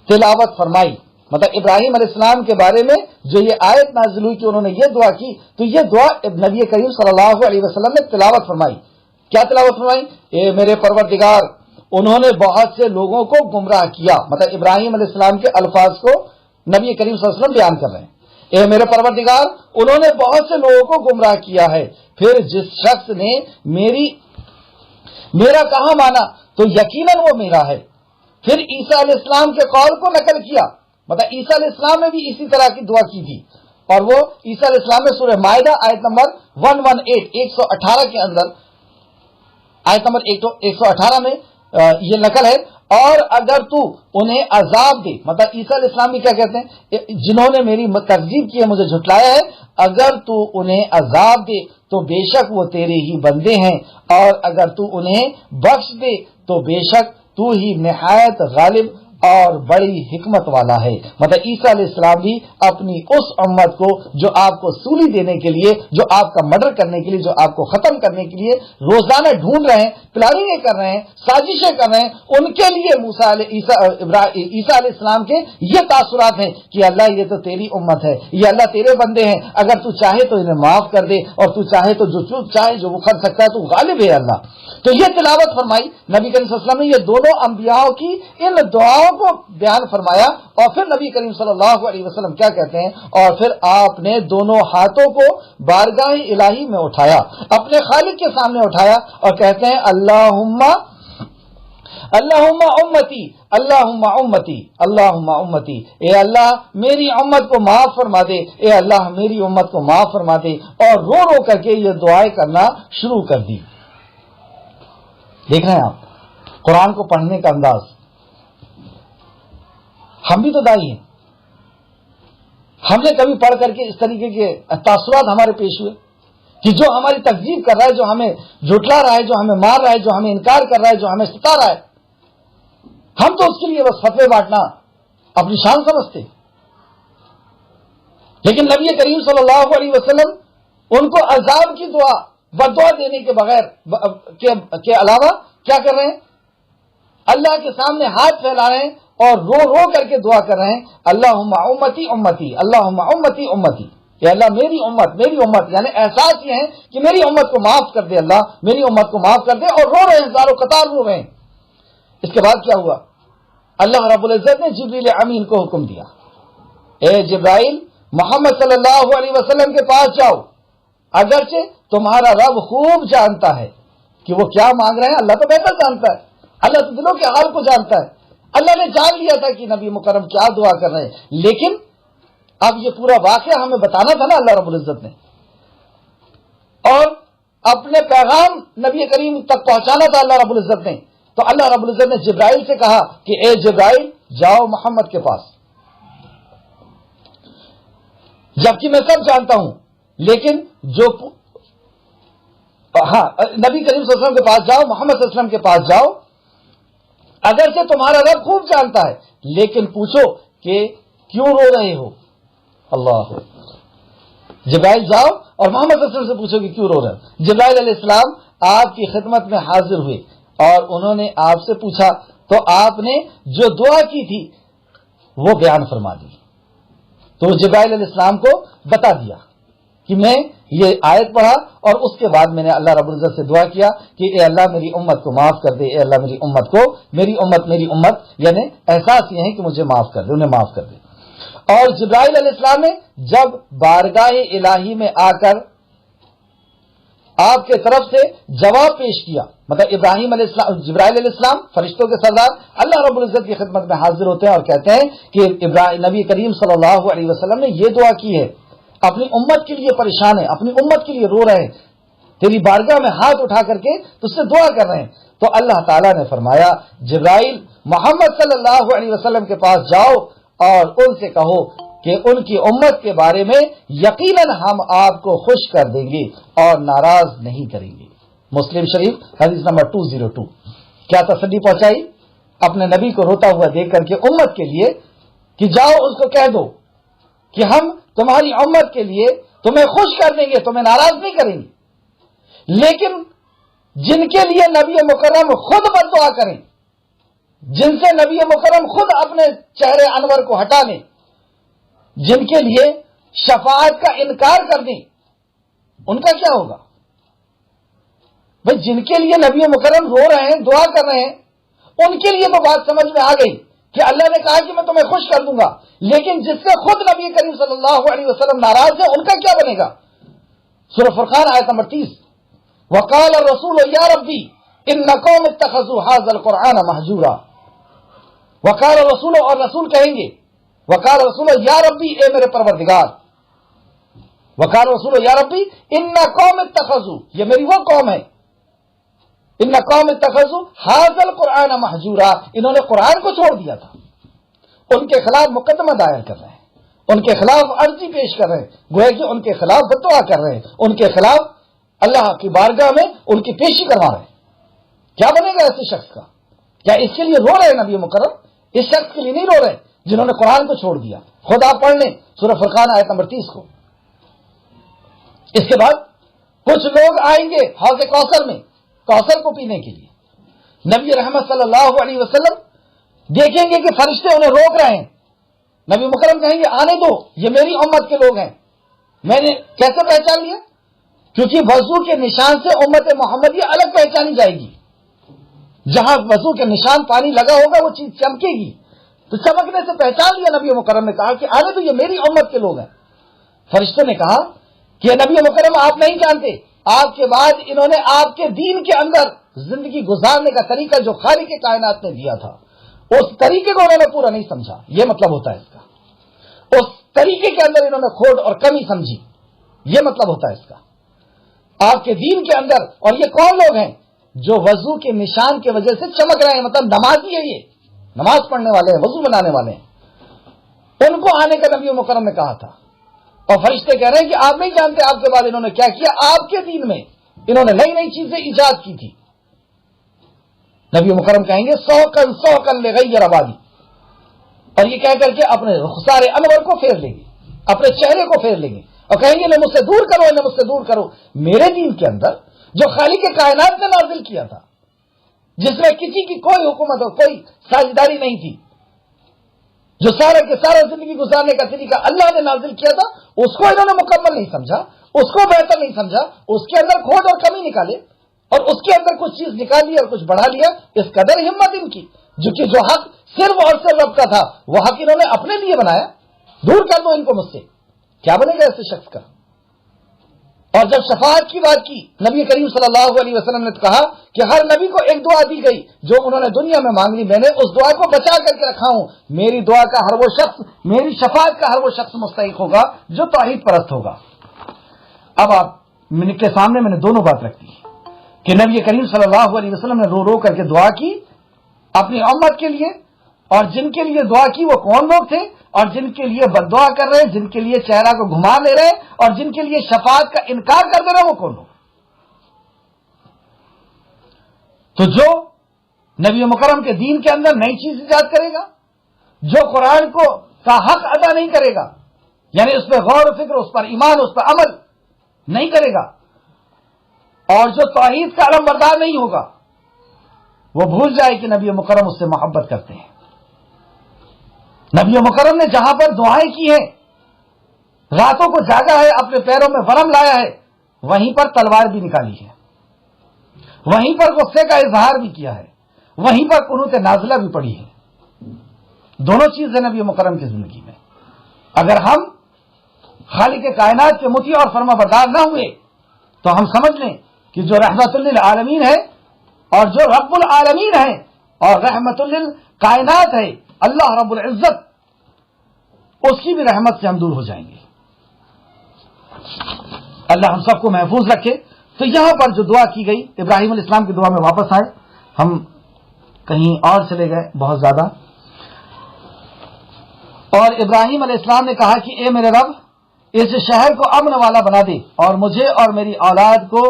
تلاوت فرمائی، مطلب ابراہیم علیہ السلام کے بارے میں جو یہ آیت نازل ہوئی کہ انہوں نے یہ دعا کی، تو یہ دعا نبی کریم صلی اللہ علیہ وسلم نے تلاوت فرمائی. کیا تلاوت فرمائی؟ اے میرے پروردگار، انہوں نے بہت سے لوگوں کو گمراہ کیا. مطلب ابراہیم علیہ السلام کے الفاظ کو نبی کریم صلی اللہ علیہ وسلم بیان کر رہے ہیں. اے میرے پروردگار، انہوں نے بہت سے لوگوں کو گمراہ کیا ہے. پھر جس شخص نے میرا کہاں مانا تو یقیناً وہ میرا ہے. پھر عیسیٰ علیہ السلام کے قول کو نقل کیا، مطلب عیسیٰ علیہ السلام نے بھی اسی طرح کی دعا کی تھی، اور وہ عیسیٰ علیہ السلام نے سورہ مائدہ آیت نمبر 118 کے اندر، آیت نمبر 118 میں یہ نقل ہے. اور اگر تو انہیں عذاب دے، مطلب عیسیٰ علیہ السلام بھی کیا کہتے ہیں؟ جنہوں نے میری تکذیب کی ہے، مجھے جھٹلایا ہے، اگر تو انہیں عذاب دے تو بے شک وہ تیرے ہی بندے ہیں، اور اگر تو انہیں بخش دے تو بے شک تو ہی نہایت غالب اور بڑی حکمت والا ہے. مطلب عیسیٰ علیہ السلام بھی اپنی اس امت کو جو آپ کو سولی دینے کے لیے، جو آپ کا مرڈر کرنے کے لیے، جو آپ کو ختم کرنے کے لیے روزانہ ڈھونڈ رہے ہیں، پلاننگیں کر رہے ہیں، سازشیں کر رہے ہیں، ان کے لیے عیسیٰ علیہ السلام کے یہ تاثرات ہیں کہ اللہ یہ تو تیری امت ہے، یہ اللہ تیرے بندے ہیں، اگر تو چاہے تو انہیں معاف کر دے، اور تو چاہے تو جو چاہے جو وہ کر سکتا ہے، تو غالب ہے اللہ. تو یہ تلاوت فرمائی نبی کریم صلی اللہ علیہ وسلم نے، یہ دونوں انبیاء کی ان دعاؤں کو بیان فرمایا. اور پھر نبی کریم صلی اللہ علیہ وسلم کیا کہتے ہیں؟ اور پھر آپ نے دونوں ہاتھوں کو بارگاہ الہی میں اٹھایا، اپنے خالق کے سامنے اٹھایا، اور کہتے ہیں اللہم امتی، اللہم امتی، اللہم امتی، اے اللہ میری امت کو معاف فرما دے، اے اللہ میری امت کو معاف فرما دے. اور رو رو کر کے یہ دعائیں کرنا شروع کر دی. دیکھ رہے ہیں آپ قرآن کو پڑھنے کا انداز. ہم بھی تو دائی ہیں، ہم نے کبھی پڑھ کر کے اس طریقے کے تاثرات ہمارے پیش ہوئے کہ جو ہماری تکذیب کر رہا ہے، جو ہمیں جھٹلا رہا ہے، جو ہمیں مار رہا ہے، جو ہمیں انکار کر رہا ہے، جو ہمیں ستا رہا ہے، ہم تو اس کے لیے بس فتوے بانٹنا اپنی شان سمجھتے. لیکن نبی کریم صلی اللہ علیہ وسلم ان کو عذاب کی دعا، بددعا دینے کے بغیر کے علاوہ کیا کر رہے ہیں؟ اللہ کے سامنے ہاتھ پھیلا رہے ہیں اور رو رو کر کے دعا کر رہے ہیں اللہم امتی امتی، اللہم امتی امتی، کہ اللہ میری امت میری امت. یعنی احساس یہ ہے کہ میری امت کو معاف کر دے، اللہ میری امت کو معاف کر دے، اور رو رہے ہیں، ہزاروں قطار رو رہے ہیں. اس کے بعد کیا ہوا؟ اللہ رب العزت نے جبریل امین کو حکم دیا، اے جبرائیل محمد صلی اللہ علیہ وسلم کے پاس جاؤ، اگرچہ تمہارا رب خوب جانتا ہے کہ وہ کیا مانگ رہے ہیں. اللہ تو بہتر جانتا ہے، اللہ تو دلوں کے حال کو جانتا ہے. اللہ نے جان لیا تھا کہ نبی مکرم کیا دعا کر رہے ہیں، لیکن اب یہ پورا واقعہ ہمیں بتانا تھا نا اللہ رب العزت نے، اور اپنے پیغام نبی کریم تک پہنچانا تھا اللہ رب العزت نے. تو اللہ رب العزت نے جبرائیل سے کہا کہ اے جبرائیل جاؤ محمد کے پاس، جبکہ میں سب جانتا ہوں، لیکن جو نبی کریم صلی اللہ علیہ وسلم کے پاس جاؤ، محمد صلی اللہ علیہ وسلم کے پاس جاؤ، اگرچہ تمہارا رب خوب جانتا ہے، لیکن پوچھو کہ کیوں رو رہے ہو. اللہ، جبرائیل جاؤ اور محمد صلی اللہ علیہ وسلم سے پوچھو کہ کیوں رو رہے ہو. جبرائیل علیہ السلام آپ کی خدمت میں حاضر ہوئے اور انہوں نے آپ سے پوچھا، تو آپ نے جو دعا کی تھی وہ بیان فرما دی. تو جبرائیل علیہ السلام کو بتا دیا کہ میں یہ آیت پڑھا اور اس کے بعد میں نے اللہ رب العزت سے دعا کیا کہ اے اللہ میری امت کو معاف کر دے، اے اللہ میری امت یعنی احساس یہ ہے کہ مجھے معاف کر دے، انہیں معاف کر دے. اور جبرائیل علیہ السلام نے جب بارگاہ الہی میں آ کر آپ کے طرف سے جواب پیش کیا، مطلب جبرائیل علیہ السلام فرشتوں کے سردار اللہ رب العزت کی خدمت میں حاضر ہوتے ہیں اور کہتے ہیں کہ نبی کریم صلی اللہ علیہ وسلم نے یہ دعا کی ہے، اپنی امت کے لیے پریشان ہے، اپنی امت کے لیے رو رہے ہیں، تیری بارگاہ میں ہاتھ اٹھا کر کے تجھ سے دعا کر رہے ہیں. تو اللہ تعالیٰ نے فرمایا جبرائیل محمد صلی اللہ علیہ وسلم کے پاس جاؤ اور ان سے کہو کہ ان کی امت کے بارے میں یقیناً ہم آپ کو خوش کر دیں گے اور ناراض نہیں کریں گے. مسلم شریف حدیث نمبر 202. کیا تسلی پہنچائی اپنے نبی کو روتا ہوا دیکھ کر کے امت کے لیے کہ جاؤ اس کو کہہ دو کہ ہم تمہاری امت کے لیے تمہیں خوش کر دیں گے، تمہیں ناراض نہیں کریں گے. لیکن جن کے لیے نبی مکرم خود بد دعا کریں، جن سے نبی مکرم خود اپنے چہرے انور کو ہٹا لیں، جن کے لیے شفاعت کا انکار کر دیں، ان کا کیا ہوگا؟ بھئی جن کے لیے نبی مکرم رو رہے ہیں، دعا کر رہے ہیں، ان کے لیے تو بات سمجھ میں آ گئی کہ اللہ نے کہا کہ میں تمہیں خوش کر دوں گا. لیکن جس سے خود نبی کریم صلی اللہ علیہ وسلم ناراض ہے، ان کا کیا بنے گا؟ سورہ فرقان آیت نمبر 30. وقال الرسول یا ربی ان قوم اتخذوا هذا القرآن مہجورا. وقال الرسول، اور رسول کہیں گے وقال رسول یا ربی، اے میرے پروردگار. وقال رسول یا ربی ان قوم اتخذوا، یہ میری وہ قوم ہے، ان قوم اتخذوا هذا القرآن مہجورا، انہوں نے قرآن کو چھوڑ دیا تھا. ان کے خلاف مقدمہ دائر کر رہے ہیں، ان کے خلاف عرضی پیش کر رہے ہیں، گویا کہ ان کے خلاف بدعا کر رہے ہیں، ان کے خلاف اللہ کی بارگاہ میں ان کی پیشی کروا رہے ہیں. کیا بنے گا ایسے شخص کا؟ کیا اس کے لیے رو رہے ہیں نبی مکرم؟ اس شخص کے لیے نہیں رو رہے جنہوں نے قرآن کو چھوڑ دیا. خود آپ پڑھ لیں سورہ فرقان آیت نمبر 30 کو. اس کے بعد کچھ لوگ آئیں گے حوض کوثر میں کوثر کو پینے کے لیے. نبی رحمت صلی اللہ علیہ وسلم دیکھیں گے کہ فرشتے انہیں روک رہے ہیں. نبی مکرم کہیں گے آنے دو، یہ میری امت کے لوگ ہیں. میں نے کیسے پہچان لیا؟ کیونکہ وضو کے نشان سے امت محمدیہ الگ پہچانی جائے گی. جہاں وضو کے نشان پانی لگا ہوگا وہ چیز چمکے گی. تو چمکنے سے پہچان لیا. نبی مکرم نے کہا کہ آنے دو، یہ میری امت کے لوگ ہیں. فرشتوں نے کہا کہ نبی مکرم آپ نہیں جانتے، آپ کے بعد انہوں نے آپ کے دین کے اندر زندگی گزارنے کا طریقہ جو خالق کائنات نے دیا تھا، اس طریقے کو انہوں نے پورا نہیں سمجھا. یہ مطلب ہوتا ہے اس کا. اس طریقے کے اندر انہوں نے کھوٹ اور کمی سمجھی. یہ مطلب ہوتا ہے اس کا. آپ کے دین کے اندر. اور یہ کون لوگ ہیں؟ جو وضو کے نشان کی وجہ سے چمک رہے ہیں، مطلب نمازی ہے، یہ نماز پڑھنے والے ہیں، وضو بنانے والے ہیں. ان کو آنے کا نبی مکرم نے کہا تھا. اور فرشتے کہہ رہے ہیں کہ آپ نہیں جانتے آپ کے بعد انہوں نے کیا کیا. آپ کے دین میں انہوں نے نئی نئی چیزیں ایجاد کی تھی. نبی مکرم کہیں گے سوکن لغیر آبادی، اور یہ کہہ کر کے اپنے رخسار انور کو پھیر لیں گے، اپنے چہرے کو پھیر لیں گے اور کہیں گے انہیں مجھ سے دور کرو، انہیں مجھ سے دور کرو. میرے دین کے اندر جو خالق کائنات نے نازل کیا تھا، جس میں کسی کی کوئی حکومت اور کوئی ساجھداری نہیں تھی، جو سارا کے سارا زندگی گزارنے کا طریقہ اللہ نے نازل کیا تھا، اس کو انہوں نے مکمل نہیں سمجھا، اس کو بہتر نہیں سمجھا، اس کے اندر کھوٹ اور کمی نکالے اور اس کے اندر کچھ چیز نکال لی اور کچھ بڑھا لیا. اس قدر ہمت ان کی جو حق صرف اور صرف رب کا تھا، وہ حق انہوں نے اپنے لیے بنایا. دور کر دو ان کو مجھ سے. کیا بنے گا ایسے شخص کا؟ اور جب شفاعت کی بات کی، نبی کریم صلی اللہ علیہ وسلم نے کہا کہ ہر نبی کو ایک دعا دی گئی جو انہوں نے دنیا میں مانگ لی، میں نے اس دعا کو بچا کر کے رکھا ہوں. میری دعا کا ہر وہ شخص، میری شفاعت کا ہر وہ شخص مستحق ہوگا جو توحید پرست ہوگا. اب آپ کے سامنے میں نے دونوں بات رکھ دی کہ نبی کریم صلی اللہ علیہ وسلم نے رو رو کر کے دعا کی اپنی امت کے لیے، اور جن کے لیے دعا کی وہ کون لوگ تھے، اور جن کے لیے بد دعا کر رہے، جن کے لیے چہرہ کو گھما لے رہے، اور جن کے لیے شفاعت کا انکار کر دے رہے، وہ کون لوگ؟ تو جو نبی مکرم کے دین کے اندر نئی چیز ایجاد کرے گا، جو قرآن کو کا حق ادا نہیں کرے گا، یعنی اس پہ غور و فکر، اس پر ایمان، اس پر عمل نہیں کرے گا، اور جو توحید کا علم بردار نہیں ہوگا، وہ بھول جائے کہ نبی مکرم اس سے محبت کرتے ہیں. نبی مکرم نے جہاں پر دعائیں کی ہیں، راتوں کو جاگا ہے، اپنے پیروں میں ورم لایا ہے، وہیں پر تلوار بھی نکالی ہے، وہیں پر غصے کا اظہار بھی کیا ہے، وہیں پر قنوت نازلہ بھی پڑی ہے۔ دونوں چیزیں نبی مکرم کی زندگی میں۔ اگر ہم خالق کائنات کے مطیع اور فرما بردار نہ ہوئے تو ہم سمجھ لیں کہ جو رحمت للعالمین ہے اور جو رب العالمین ہے اور رحمت للکائنات ہے اللہ رب العزت، اس کی بھی رحمت سے ہم دور ہو جائیں گے۔ اللہ ہم سب کو محفوظ رکھے۔ تو یہاں پر جو دعا کی گئی، ابراہیم علیہ السلام کی دعا میں واپس آئے، ہم کہیں اور چلے گئے بہت زیادہ۔ اور ابراہیم علیہ السلام نے کہا کہ اے میرے رب، اس شہر کو امن والا بنا دے اور مجھے اور میری اولاد کو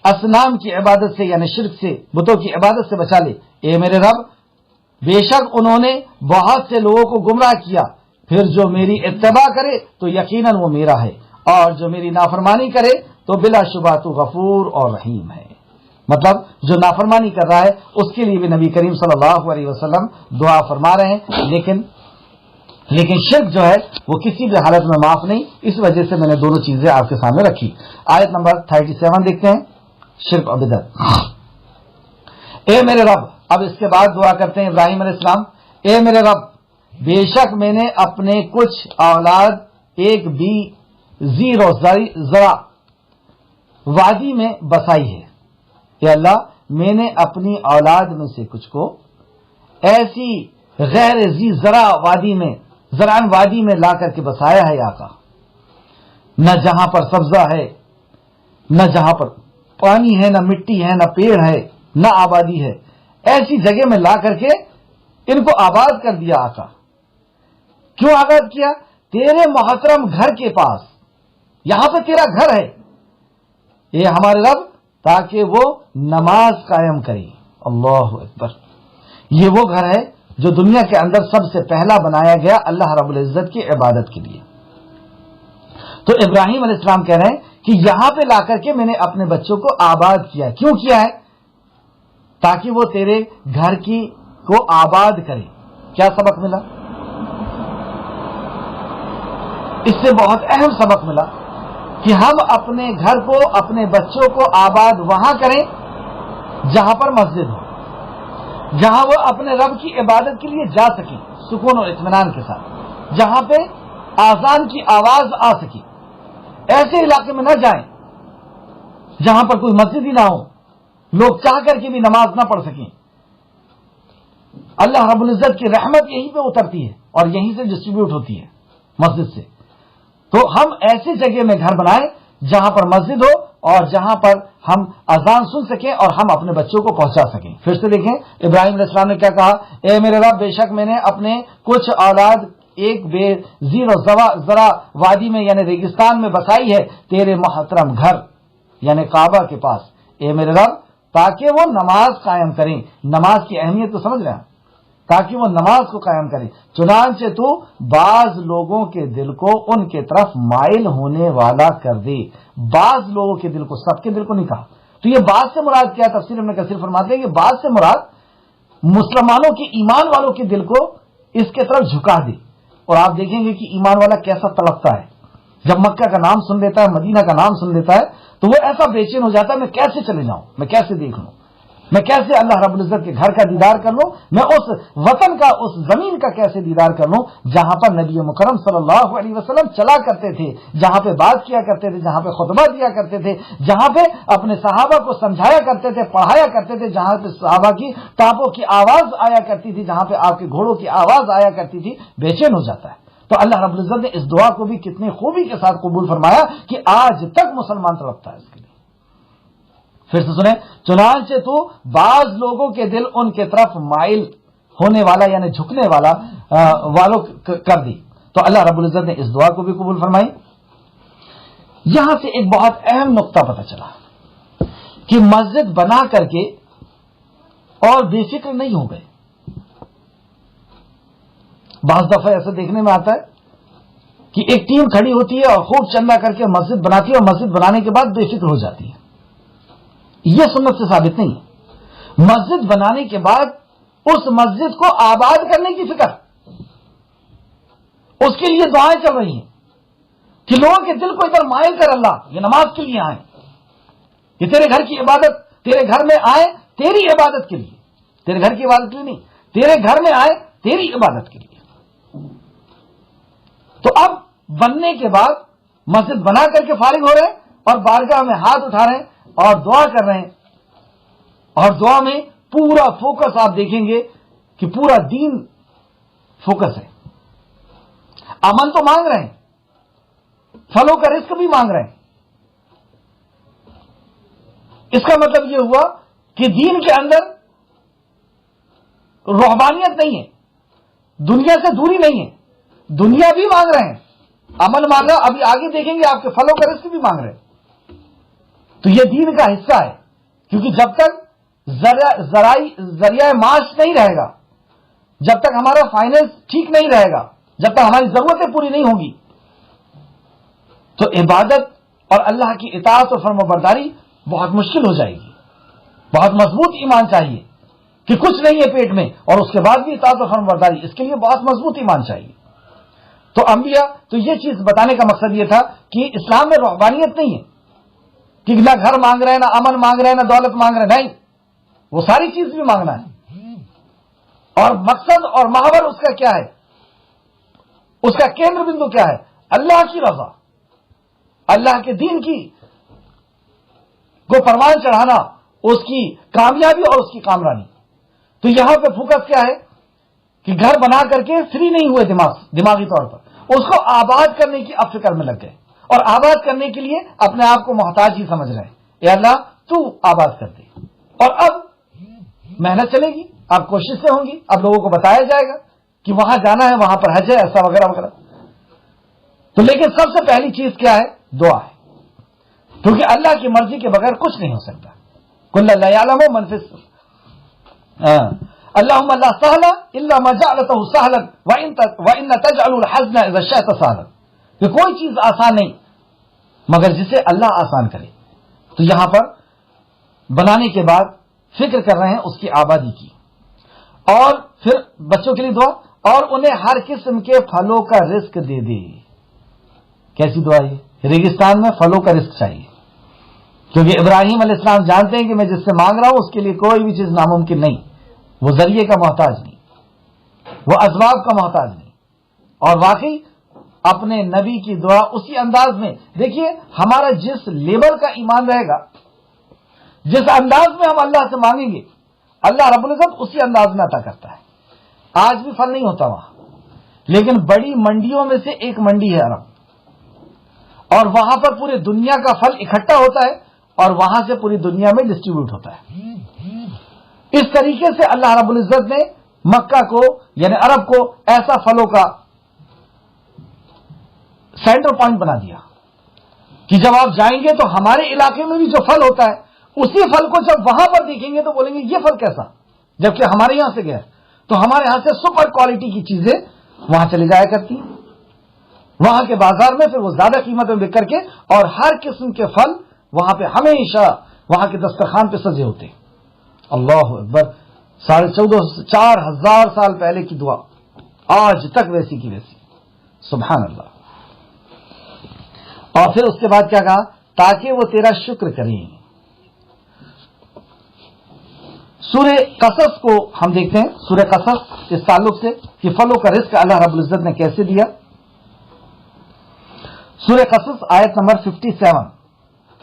اصنام کی عبادت سے یعنی شرک سے، بتوں کی عبادت سے بچا لے۔ اے میرے رب، بے شک انہوں نے بہت سے لوگوں کو گمراہ کیا، پھر جو میری اتباع کرے تو یقیناً وہ میرا ہے، اور جو میری نافرمانی کرے تو بلا شبہ تو غفور اور رحیم ہے۔ مطلب جو نافرمانی کر رہا ہے اس کے لیے بھی نبی کریم صلی اللہ علیہ وسلم دعا فرما رہے ہیں، لیکن شرک جو ہے وہ کسی بھی حالت میں معاف نہیں۔ اس وجہ سے میں نے دونوں چیزیں آپ کے سامنے رکھی۔ آیت نمبر 37 دیکھتے ہیں، شرک اور بدعت۔ اے میرے رب، اب اس کے بعد دعا کرتے ہیں ابراہیم علیہ السلام، اے میرے رب، بے شک میں نے اپنے کچھ اولاد ایک بھی زیر و زرع وادی میں بسائی ہے۔ اے اللہ، میں نے اپنی اولاد میں سے کچھ کو ایسی غیر زی زرع وادی میں لا کر کے بسایا ہے آقا، نہ جہاں پر سبزہ ہے، نہ جہاں پر پانی ہے، نہ مٹی ہے، نہ پیڑ ہے، نہ آبادی ہے، ایسی جگہ میں لا کر کے ان کو آباد کر دیا آقا۔ کیوں آباد کیا؟ تیرے محترم گھر کے پاس، یہاں پہ تیرا گھر ہے یہ ہمارے رب، تاکہ وہ نماز قائم کرے۔ اللہ اکبر۔ یہ وہ گھر ہے جو دنیا کے اندر سب سے پہلا بنایا گیا اللہ رب العزت کی عبادت کے لیے۔ تو ابراہیم علیہ السلام کہہ رہے ہیں کہ یہاں پہ لا کر کے میں نے اپنے بچوں کو آباد کیا۔ کیوں کیا ہے؟ تاکہ وہ تیرے گھر کی کو آباد کرے۔ کیا سبق ملا؟ اس سے بہت اہم سبق ملا کہ ہم اپنے گھر کو، اپنے بچوں کو آباد وہاں کریں جہاں پر مسجد ہو، جہاں وہ اپنے رب کی عبادت کے لیے جا سکیں سکون اور اطمینان کے ساتھ، جہاں پہ آذان کی آواز آ سکے۔ ایسے علاقے میں نہ جائیں جہاں پر کوئی مسجد ہی نہ ہو، لوگ چاہ کر کے بھی نماز نہ پڑھ سکیں۔ اللہ رب العزت کی رحمت یہیں پہ اترتی ہے اور یہیں سے ڈسٹریبیوٹ ہوتی ہے مسجد سے۔ تو ہم ایسی جگہ میں گھر بنائیں جہاں پر مسجد ہو اور جہاں پر ہم اذان سن سکیں اور ہم اپنے بچوں کو پہنچا سکیں۔ پھر سے دیکھیں ابراہیم علیہ السلام نے کیا کہا، اے میرے رب، بے شک میں نے اپنے کچھ اولاد ایک بے زیر و زرع وادی میں یعنی ریگستان میں بسائی ہے تیرے محترم گھر یعنی کعبہ کے پاس، اے میرے رب، تاکہ وہ نماز قائم کریں۔ نماز کی اہمیت تو سمجھ رہے ہیں، تاکہ وہ نماز کو قائم کریں۔ چنانچہ تو بعض لوگوں کے دل کو ان کے طرف مائل ہونے والا کر دے۔ بعض لوگوں کے دل کو، سب کے دل کو نہیں کہا۔ تو یہ بعض سے مراد کیا؟ تفسیر ابن کثیر فرماتے ہیں کہ بعض سے مراد مسلمانوں کے، ایمان والوں کے دل کو اس کے طرف جھکا دے۔ اور آپ دیکھیں گے کہ ایمان والا کیسا تڑپتا ہے جب مکہ کا نام سن لیتا ہے، مدینہ کا نام سن لیتا ہے، تو وہ ایسا بے چین ہو جاتا ہے، میں کیسے چلے جاؤں، میں کیسے دیکھ لوں، میں کیسے اللہ رب العزت کے گھر کا دیدار کر لوں، میں اس وطن کا، اس زمین کا کیسے دیدار کر لوں جہاں پر نبی مکرم صلی اللہ علیہ وسلم چلا کرتے تھے، جہاں پہ بات کیا کرتے تھے، جہاں پہ خطبہ دیا کرتے تھے، جہاں پہ اپنے صحابہ کو سمجھایا کرتے تھے، پڑھایا کرتے تھے، جہاں پہ صحابہ کی ٹاپوں کی آواز آیا کرتی تھی، جہاں پہ آپ کے گھوڑوں کی آواز آیا کرتی تھی، بے چین ہو جاتا ہے۔ تو اللہ رب العزت نے اس دعا کو بھی کتنی خوبی کے ساتھ قبول فرمایا کہ آج تک مسلمان تڑپتا ہے اس کے لیے۔ پھر سے سنیں، چنانچہ تو بعض لوگوں کے دل ان کے طرف مائل ہونے والا یعنی جھکنے والا والوں کر دی۔ تو اللہ رب العزت نے اس دعا کو بھی قبول فرمائی۔ یہاں سے ایک بہت اہم نقطہ پتہ چلا کہ مسجد بنا کر کے اور بے فکر نہیں ہو گئے۔ بعض دفعہ ایسا دیکھنے میں آتا ہے کہ ایک ٹیم کھڑی ہوتی ہے اور خوب چندہ کر کے مسجد بناتی ہے اور مسجد بنانے کے بعد بے فکر ہو جاتی ہے۔ یہ سنت سے ثابت نہیں ہے۔ مسجد بنانے کے بعد اس مسجد کو آباد کرنے کی فکر، اس کے لیے دعائیں چل رہی ہیں کہ لوگوں کے دل کو ادھر مائل کر اللہ، یہ نماز کے لیے آئیں، یہ تیرے گھر کی عبادت، تیرے گھر میں آئے تیری عبادت کے لیے، تیرے گھر کی عبادت کے لیے نہیں، تیرے گھر میں آئے تیری عبادت کے لیے۔ تو اب بننے کے بعد مسجد بنا کر کے فارغ ہو رہے ہیں اور بارگاہ میں ہاتھ اٹھا رہے ہیں اور دعا کر رہے ہیں، اور دعا میں پورا فوکس آپ دیکھیں گے کہ پورا دین فوکس ہے۔ امن تو مانگ رہے ہیں، پھلوں کا رزق بھی مانگ رہے ہیں۔ اس کا مطلب یہ ہوا کہ دین کے اندر روحانیت نہیں ہے، دنیا سے دوری نہیں ہے، دنیا بھی مانگ رہے ہیں، امن مانگا، ابھی آگے دیکھیں گے آپ کے پھلوں کا رزق بھی مانگ رہے ہیں۔ تو یہ دین کا حصہ ہے، کیونکہ جب تک ذریعہ معاش نہیں رہے گا، جب تک ہمارا فائنینس ٹھیک نہیں رہے گا، جب تک ہماری ضرورتیں پوری نہیں ہوں گی، تو عبادت اور اللہ کی اطاعت اور فرمانبرداری بہت مشکل ہو جائے گی۔ بہت مضبوط ایمان چاہیے کہ کچھ نہیں ہے پیٹ میں اور اس کے بعد بھی اطاعت اور فرمانبرداری، اس کے لیے بہت مضبوط ایمان چاہیے۔ تو انبیاء تو یہ چیز بتانے کا مقصد یہ تھا کہ اسلام میں روحانیت نہیں ہے کہ نہ گھر مانگ رہے ہیں، نہ امن مانگ رہے ہیں، نہ دولت مانگ رہے ہیں، نہیں، وہ ساری چیز بھی مانگنا ہے۔ اور مقصد اور محور اس کا کیا ہے، اس کا کیندر بندو کیا ہے؟ اللہ کی رضا، اللہ کے دین کی کو پروان چڑھانا، اس کی کامیابی اور اس کی کامرانی۔ تو یہاں پہ فوکس کیا ہے کہ گھر بنا کر کے فری نہیں ہوئے دماغی طور پر، اس کو آباد کرنے کی اب فکر میں لگ گئے، اور آباد کرنے کے لیے اپنے آپ کو محتاج ہی سمجھ رہے ہیں، اے اللہ تو آباد کر دے۔ اور اب محنت چلے گی، اب کوششیں ہوں گی، اب لوگوں کو بتایا جائے گا کہ وہاں جانا ہے، وہاں پر حج ہے، ایسا وغیرہ وغیرہ۔ تو لیکن سب سے پہلی چیز کیا ہے؟ دعا ہے، کیونکہ اللہ کی مرضی کے بغیر کچھ نہیں ہو سکتا۔ کل لا یعلم من فی اللہم لا سہل الا ما جعلته سہلا وان تجعل الحزن اذا شئت سہلا، کہ کوئی چیز آسان نہیں مگر جسے اللہ آسان کرے۔ تو یہاں پر بنانے کے بعد فکر کر رہے ہیں اس کی آبادی کی، اور پھر بچوں کے لیے دعا، اور انہیں ہر قسم کے پھلوں کا رزق دے دے۔ کیسی دعا ہے؟ ریگستان میں پھلوں کا رزق چاہیے، کیونکہ ابراہیم علیہ السلام جانتے ہیں کہ میں جس سے مانگ رہا ہوں اس کے لیے کوئی بھی چیز ناممکن نہیں، وہ ذریعے کا محتاج نہیں، وہ اسباب کا محتاج نہیں۔ اور واقعی اپنے نبی کی دعا اسی انداز میں، دیکھیے ہمارا جس لیول کا ایمان رہے گا، جس انداز میں ہم اللہ سے مانگیں گے، اللہ رب العزت اسی انداز میں عطا کرتا ہے۔ آج بھی پھل نہیں ہوتا وہاں، لیکن بڑی منڈیوں میں سے ایک منڈی ہے عرب، اور وہاں پر پورے دنیا کا پھل اکٹھا ہوتا ہے اور وہاں سے پوری دنیا میں ڈسٹریبیوٹ ہوتا ہے۔ اس طریقے سے اللہ رب العزت نے مکہ کو یعنی عرب کو ایسا پھلوں کا سینٹر پوائنٹ بنا دیا کہ جب آپ جائیں گے تو ہمارے علاقے میں بھی جو پھل ہوتا ہے اسی پھل کو جب وہاں پر دیکھیں گے تو بولیں گے یہ پھل کیسا، جبکہ ہمارے یہاں سے گیا، تو ہمارے یہاں سے سپر کوالٹی کی چیزیں وہاں چلی جایا کرتی ہیں، وہاں کے بازار میں، پھر وہ زیادہ قیمت میں بک کر کے، اور ہر قسم کے پھل وہاں پہ ہمیشہ وہاں کے دسترخوان پہ سجے ہوتے ہیں۔ اللہ اکبر، 4,500 سال پہلے کی دعا آج تک ویسی کی ویسی، سبحان اللہ۔ اور پھر اس کے بعد کیا کہا؟ تاکہ وہ تیرا شکر کریں۔ سورہ قصص کو ہم دیکھتے ہیں، سورہ قصص اس تعلق سے کہ پھلوں کا رزق اللہ رب العزت نے کیسے دیا۔ سورہ قصص آیت نمبر 57،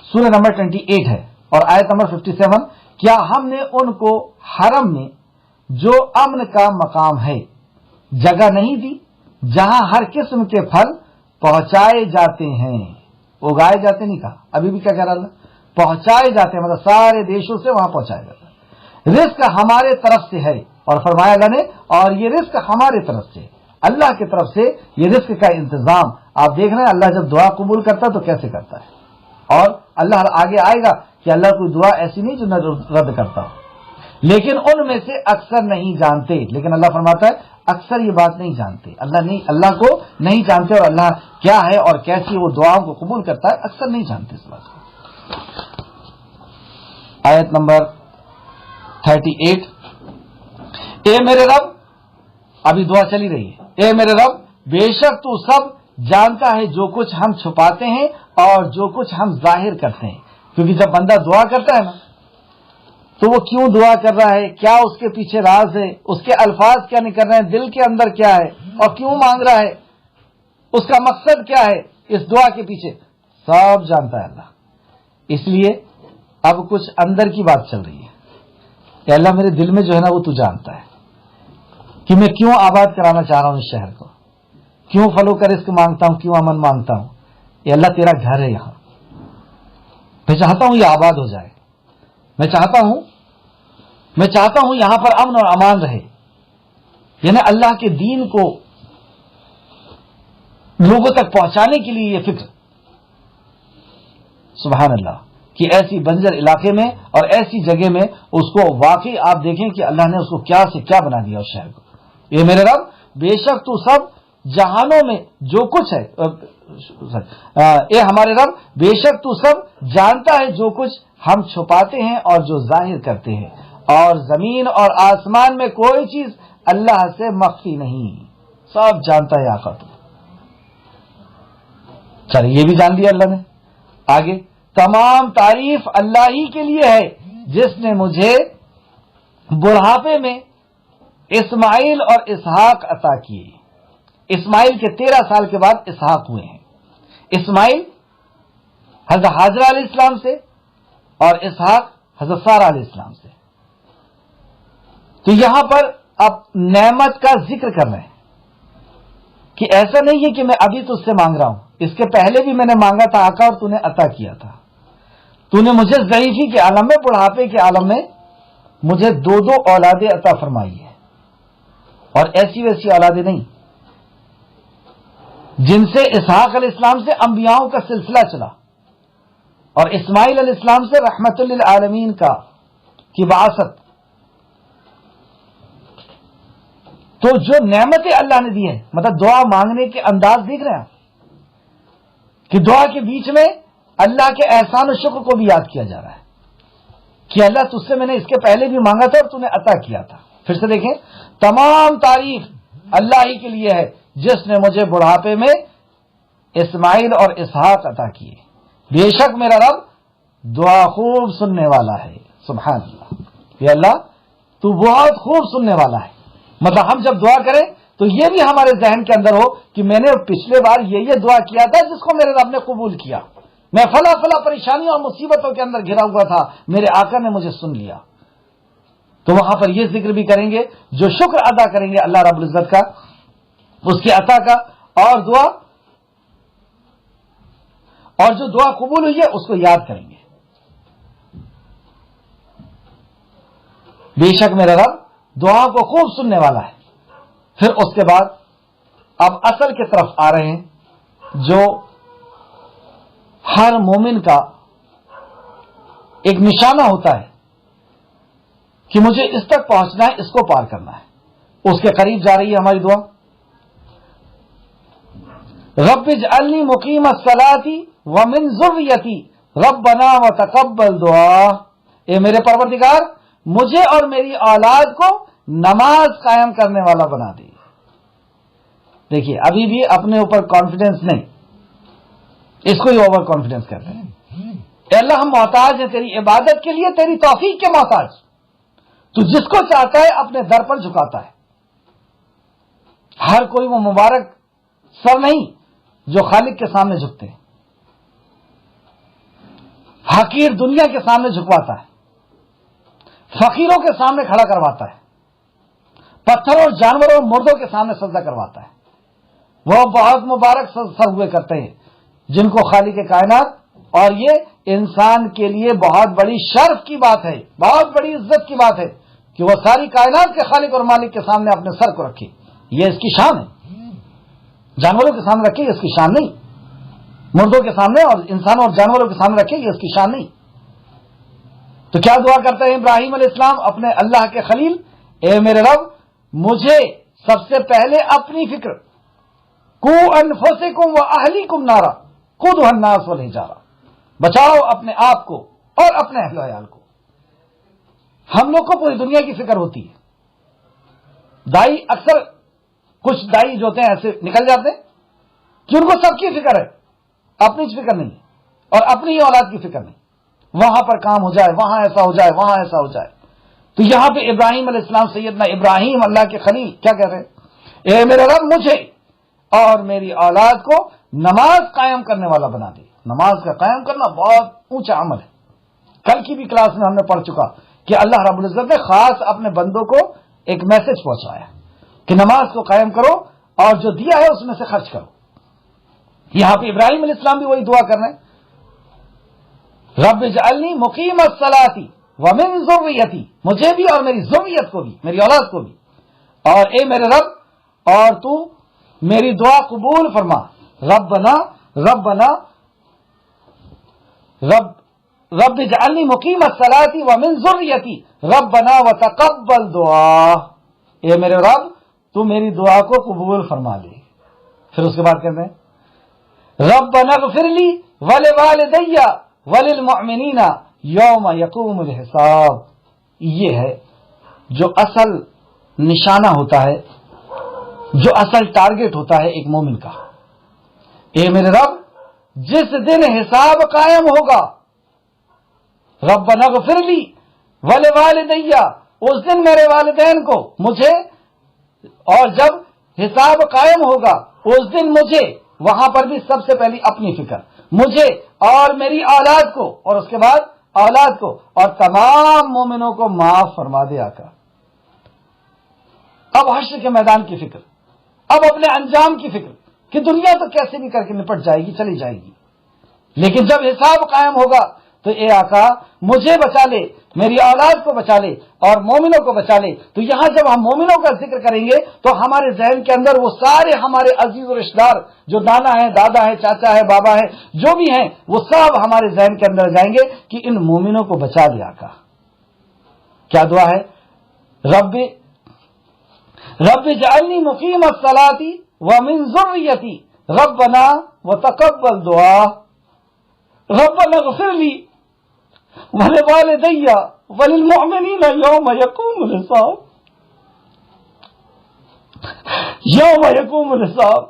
سورہ نمبر 28 ہے، اور آیت نمبر 57، کیا ہم نے ان کو حرم میں جو امن کا مقام ہے جگہ نہیں دی، جہاں ہر قسم کے پھل پہنچائے جاتے ہیں، اگائے جاتے نہیں کہا، ابھی بھی کیا کہہ رہا اللہ؟ پہنچائے جاتے ہیں، مطلب سارے دیشوں سے وہاں پہنچایا جاتا ہے۔ رزق ہمارے طرف سے ہے، اور فرمایا اللہ نے، اور یہ رزق ہمارے طرف سے، اللہ کی طرف سے یہ رزق کا انتظام۔ آپ دیکھ رہے ہیں اللہ جب دعا قبول کرتا ہے تو کیسے کرتا ہے، اور اللہ آگے آئے گا کہ اللہ کوئی دعا ایسی نہیں جو نہ رد کرتا ہو، لیکن ان میں سے اکثر نہیں جانتے۔ لیکن اللہ فرماتا ہے اکثر یہ بات نہیں جانتے، اللہ کو نہیں جانتے، اور اللہ کیا ہے اور کیسی وہ دعاؤں کو قبول کرتا ہے، اکثر نہیں جانتے اس بات کو۔ آیت نمبر 38، اے میرے رب، ابھی دعا چلی رہی ہے، اے میرے رب بے شک تو سب جانتا ہے جو کچھ ہم چھپاتے ہیں اور جو کچھ ہم ظاہر کرتے ہیں. کیونکہ جب بندہ دعا کرتا ہے نا تو وہ کیوں دعا کر رہا ہے, کیا اس کے پیچھے راز ہے, اس کے الفاظ کیا نکل رہے ہیں, دل کے اندر کیا ہے اور کیوں مانگ رہا ہے, اس کا مقصد کیا ہے اس دعا کے پیچھے, سب جانتا ہے اللہ. اس لیے اب کچھ اندر کی بات چل رہی ہے کہ اللہ میرے دل میں جو ہے نا وہ تو جانتا ہے کہ میں کیوں آباد کرانا چاہ رہا ہوں اس شہر کو, کیوں فلو کا رزق مانگتا ہوں, کیوں امن مانگتا ہوں. یہ اللہ تیرا گھر ہے, یہاں میں چاہتا ہوں یہ آباد ہو جائے, میں چاہتا ہوں یہاں پر امن اور امان رہے. یعنی اللہ کے دین کو لوگوں تک پہنچانے کے لیے یہ فکر, سبحان اللہ, کہ ایسی بنجر علاقے میں اور ایسی جگہ میں اس کو واقعی آپ دیکھیں کہ اللہ نے اس کو کیا سے کیا بنا دیا اس شہر کو. یہ میرے رب بے شک تو سب جہانوں میں جو کچھ ہے, اے ہمارے رب بے شک تو سب جانتا ہے جو کچھ ہم چھپاتے ہیں اور جو ظاہر کرتے ہیں, اور زمین اور آسمان میں کوئی چیز اللہ سے مخفی نہیں, سب جانتا ہے آقا. تو چلے یہ بھی جان دیا اللہ نے. آگے تمام تعریف اللہ ہی کے لیے ہے جس نے مجھے بڑھاپے میں اسماعیل اور اسحاق عطا کیے. اسماعیل کے 13 سال کے بعد اسحاق ہوئے ہیں. اسماعیل حضرت حاجرہ علیہ السلام سے اور اسحاق حضرت سارہ علیہ السلام سے. تو یہاں پر اب نعمت کا ذکر کر رہے ہیں کہ ایسا نہیں ہے کہ میں ابھی تجھ سے مانگ رہا ہوں, اس کے پہلے بھی میں نے مانگا تھا آقا اور تو نے عطا کیا تھا. تو نے مجھے ضعیفی کے عالم میں, بڑھاپے کے عالم میں مجھے 2 اولادیں عطا فرمائی ہے, اور ایسی ویسی اولادیں نہیں, جن سے اسحاق علیہ السلام سے انبیاؤں کا سلسلہ چلا اور اسماعیل علیہ السلام سے رحمت للعالمین کی بعثت. تو جو نعمتیں اللہ نے دی ہیں, مطلب دعا مانگنے کے انداز دیکھ رہے ہیں کہ دعا کے بیچ میں اللہ کے احسان و شکر کو بھی یاد کیا جا رہا ہے کہ اللہ تجھ سے میں نے اس کے پہلے بھی مانگا تھا اور تو نے عطا کیا تھا. پھر سے دیکھیں, تمام تعریف اللہ ہی کے لیے ہے جس نے مجھے بڑھاپے میں اسماعیل اور اسحاق عطا کیے. بے شک میرا رب دعا خوب سننے والا ہے. سبحان اللہ, یہ اللہ تو بہت خوب سننے والا ہے. مطلب ہم جب دعا کریں تو یہ بھی ہمارے ذہن کے اندر ہو کہ میں نے پچھلے بار یہ دعا کیا تھا جس کو میرے رب نے قبول کیا, میں فلاں پریشانیوں اور مصیبتوں کے اندر گھرا ہوا تھا, میرے آقا نے مجھے سن لیا. تو وہاں پر یہ ذکر بھی کریں گے, جو شکر ادا کریں گے اللہ رب العزت کا, اس کی عطا کا, اور جو دعا قبول ہوئی ہے اس کو یاد کریں گے. بے شک میرا رب دعا کو خوب سننے والا ہے. پھر اس کے بعد اب اصل کی طرف آ رہے ہیں, جو ہر مومن کا ایک نشانہ ہوتا ہے کہ مجھے اس تک پہنچنا ہے, اس کو پار کرنا ہے. اس کے قریب جا رہی ہے ہماری دعا. رب اجعلنی مقیم الصلاۃ ومن ذریتی ربنا وتقبل دعا. اے میرے پروردگار مجھے اور میری اولاد کو نماز قائم کرنے والا بنا دے. دیکھیے ابھی بھی اپنے اوپر کانفیڈنس نہیں, اس کو ہی اوور کانفیڈنس کہتے ہیں. اے اللہ ہم محتاج ہیں تیری عبادت کے لیے, تیری توفیق کے محتاج. تو جس کو چاہتا ہے اپنے در پر جھکاتا ہے. ہر کوئی وہ مبارک سر نہیں جو خالق کے سامنے جھکتے ہیں. حقیر دنیا کے سامنے جھکواتا ہے, فقیروں کے سامنے کھڑا کرواتا ہے, پتھروں اور جانوروں اور مردوں کے سامنے سجدہ کرواتا ہے. وہ بہت مبارک سر ہوئے کرتے ہیں جن کو خالق کائنات, اور یہ انسان کے لیے بہت بڑی شرف کی بات ہے, بہت بڑی عزت کی بات ہے کہ وہ ساری کائنات کے خالق اور مالک کے سامنے اپنے سر کو رکھے. یہ اس کی شان ہے. جانوروں کے سامنے رکھے, یہ اس کی شان نہیں. مردوں کے سامنے اور انسانوں اور جانوروں کے سامنے رکھے, یہ اس کی شان نہیں. تو کیا دعا کرتے ہیں ابراہیم علیہ السلام اپنے اللہ کے خلیل, اے میرے رب مجھے سب سے پہلے اپنی فکر, کو انفسکم واہلیکم نارا قودھا الناس والحجارہ, بچاؤ اپنے آپ کو اور اپنے اہل و عیال کو. ہم لوگ کو پوری دنیا کی فکر ہوتی ہے. دائی اکثر کچھ دائی جو ہوتے ہیں ایسے نکل جاتے ہیں کہ ان کو سب کی فکر ہے، اپنی فکر نہیں اور اپنی ہی اولاد کی فکر نہیں، وہاں پر کام ہو جائے، وہاں ایسا ہو جائے، وہاں ایسا ہو جائے۔ تو یہاں پہ ابراہیم علیہ السلام، سیدنا ابراہیم اللہ کے خلیل کیا کہہ رہے ہیں؟ اے میرے رب مجھے اور میری اولاد کو نماز قائم کرنے والا بنا دے۔ نماز کا قائم کرنا بہت اونچا عمل ہے۔ کل کی بھی کلاس میں ہم نے پڑھ چکا کہ اللہ رب العزت نے خاص اپنے بندوں کو ایک میسج پہنچایا کہ نماز کو قائم کرو اور جو دیا ہے اس میں سے خرچ کرو۔ یہاں پہ ابراہیم علیہ السلام بھی وہی دعا کر رہے ہیں، رب اجعلنی مقیم الصلاۃ ومن ذریتی، مجھے بھی اور میری ذریت کو بھی، میری اولاد کو بھی، اور اے میرے رب اور تو میری دعا قبول فرما۔ ربنا رب اجعلنی مقیم الصلاۃ ومن ذریتی ربنا وتقبل دعا، اے میرے رب تو میری دعا کو قبول فرما لے۔ پھر اس کے بعد کہتے ہیں ربنا اغفر لی ولوالدی وللمؤمنین یوم یقوم الحساب۔ یہ ہے جو اصل نشانہ ہوتا ہے، جو اصل ٹارگٹ ہوتا ہے ایک مومن کا۔ اے میرے رب جس دن حساب قائم ہوگا، ربنا اغفر لی ولوالدی، اس دن میرے والدین کو، مجھے، اور جب حساب قائم ہوگا اس دن مجھے، وہاں پر بھی سب سے پہلی اپنی فکر، مجھے اور میری اولاد کو، اور اس کے بعد اولاد کو اور تمام مومنوں کو معاف فرما دے آقا۔ اب حشر کے میدان کی فکر، اب اپنے انجام کی فکر کہ دنیا تو کیسے بھی کر کے نپٹ جائے گی، چلی جائے گی، لیکن جب حساب قائم ہوگا تو اے آقا مجھے بچا لے، میری اولاد کو بچا لے اور مومنوں کو بچا لے۔ تو یہاں جب ہم مومنوں کا ذکر کریں گے تو ہمارے ذہن کے اندر وہ سارے ہمارے عزیز و رشتہ دار جو نانا ہے، دادا ہے، چاچا ہے، بابا ہے، جو بھی ہیں، وہ سب ہمارے ذہن کے اندر جائیں گے کہ ان مومنوں کو بچا لے آقا۔ کیا دعا ہے؟ رب اجعلنی مقیم الصلاۃ ومن ذریتی ربنا وتقبل دعا، ربنا اغفر لی ولوالدی وللمؤمنین یوم یقوم الحساب، یوم یقوم الحساب،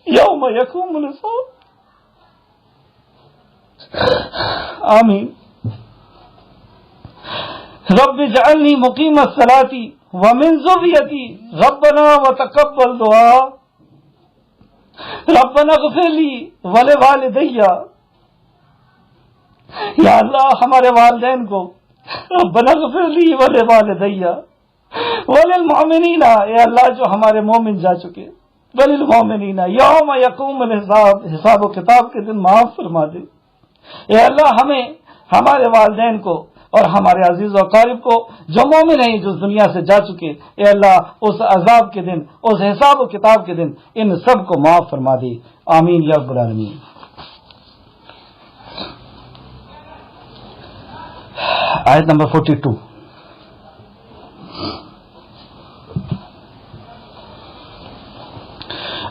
یوم یقوم الحساب۔ آمین۔ رب اجعلنی مقیم الصلاۃ ومن ذریتی ربنا وتقبل دعا، ربنا اغفر لی ولوالدی، یا اللہ ہمارے والدین کو، ربنا اغفر لی ولوالدی وللمؤمنین، اے اللہ جو ہمارے مومن جا چکے، وللمؤمنین یوم یقوم الحساب، حساب و کتاب کے دن معاف فرما دے۔ اے اللہ ہمیں، ہمارے والدین کو اور ہمارے عزیز و اقارب کو جو مومن ہیں جو دنیا سے جا چکے، اے اللہ اس عذاب کے دن، اس حساب و کتاب کے دن ان سب کو معاف فرما دے۔ آمین یا رب العالمین۔ آیت نمبر 42۔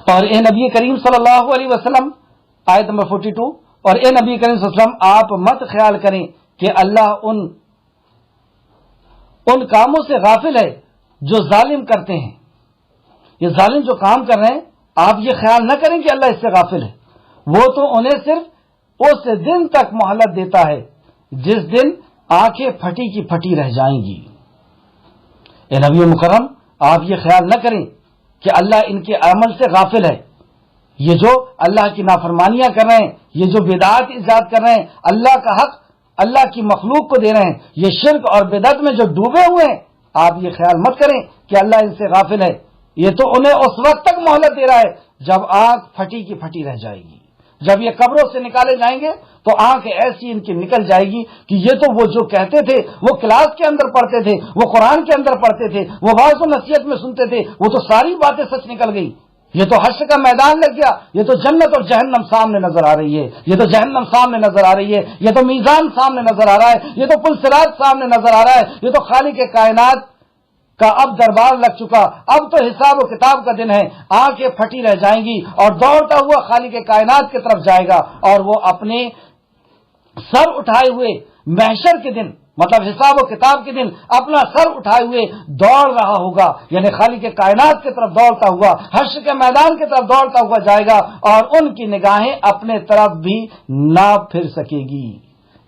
اور اے نبی کریم صلی اللہ علیہ وسلم، آیت نمبر 42، اور اے نبی کریم صلی اللہ علیہ وسلم آپ مت خیال کریں کہ اللہ ان کاموں سے غافل ہے جو ظالم کرتے ہیں۔ یہ ظالم جو کام کر رہے ہیں، آپ یہ خیال نہ کریں کہ اللہ اس سے غافل ہے، وہ تو انہیں صرف اس دن تک مہلت دیتا ہے جس دن آنکھیں پھٹی کی پھٹی رہ جائیں گی۔ اے نبی مکرم آپ یہ خیال نہ کریں کہ اللہ ان کے عمل سے غافل ہے۔ یہ جو اللہ کی نافرمانیاں کر رہے ہیں، یہ جو بدعات ایجاد کر رہے ہیں، اللہ کا حق اللہ کی مخلوق کو دے رہے ہیں، یہ شرک اور بدعت میں جو ڈوبے ہوئے ہیں، آپ یہ خیال مت کریں کہ اللہ ان سے غافل ہے۔ یہ تو انہیں اس وقت تک مہلت دے رہا ہے جب آنکھ پھٹی کی پھٹی رہ جائے گی۔ جب یہ قبروں سے نکالے جائیں گے تو آنکھ ایسی ان کی نکل جائے گی کہ یہ تو وہ جو کہتے تھے، وہ کلاس کے اندر پڑھتے تھے، وہ قرآن کے اندر پڑھتے تھے، وہ واعظ و نصیحت میں سنتے تھے، وہ تو ساری باتیں سچ نکل گئی۔ یہ تو حشر کا میدان لگ گیا، یہ تو جنت اور جہنم سامنے نظر آ رہی ہے، یہ تو جہنم سامنے نظر آ رہی ہے، یہ تو میزان سامنے نظر آ رہا ہے، یہ تو پل صراط سامنے نظر آ رہا ہے، یہ تو خالق کائنات کا اب دربار لگ چکا۔ اب تو حساب و کتاب کا دن ہے، آنکھیں پھٹی رہ جائیں گی اور دوڑتا ہوا خالق کائنات کی طرف جائے گا، اور وہ اپنے سر اٹھائے ہوئے محشر کے دن مطلب حساب و کتاب کے دن اپنا سر اٹھائے ہوئے دوڑ رہا ہوگا، یعنی خالق کے کائنات کی طرف دوڑتا ہوا، حشر کے میدان کی طرف دوڑتا ہوا جائے گا، اور ان کی نگاہیں اپنے طرف بھی نہ پھر سکے گی۔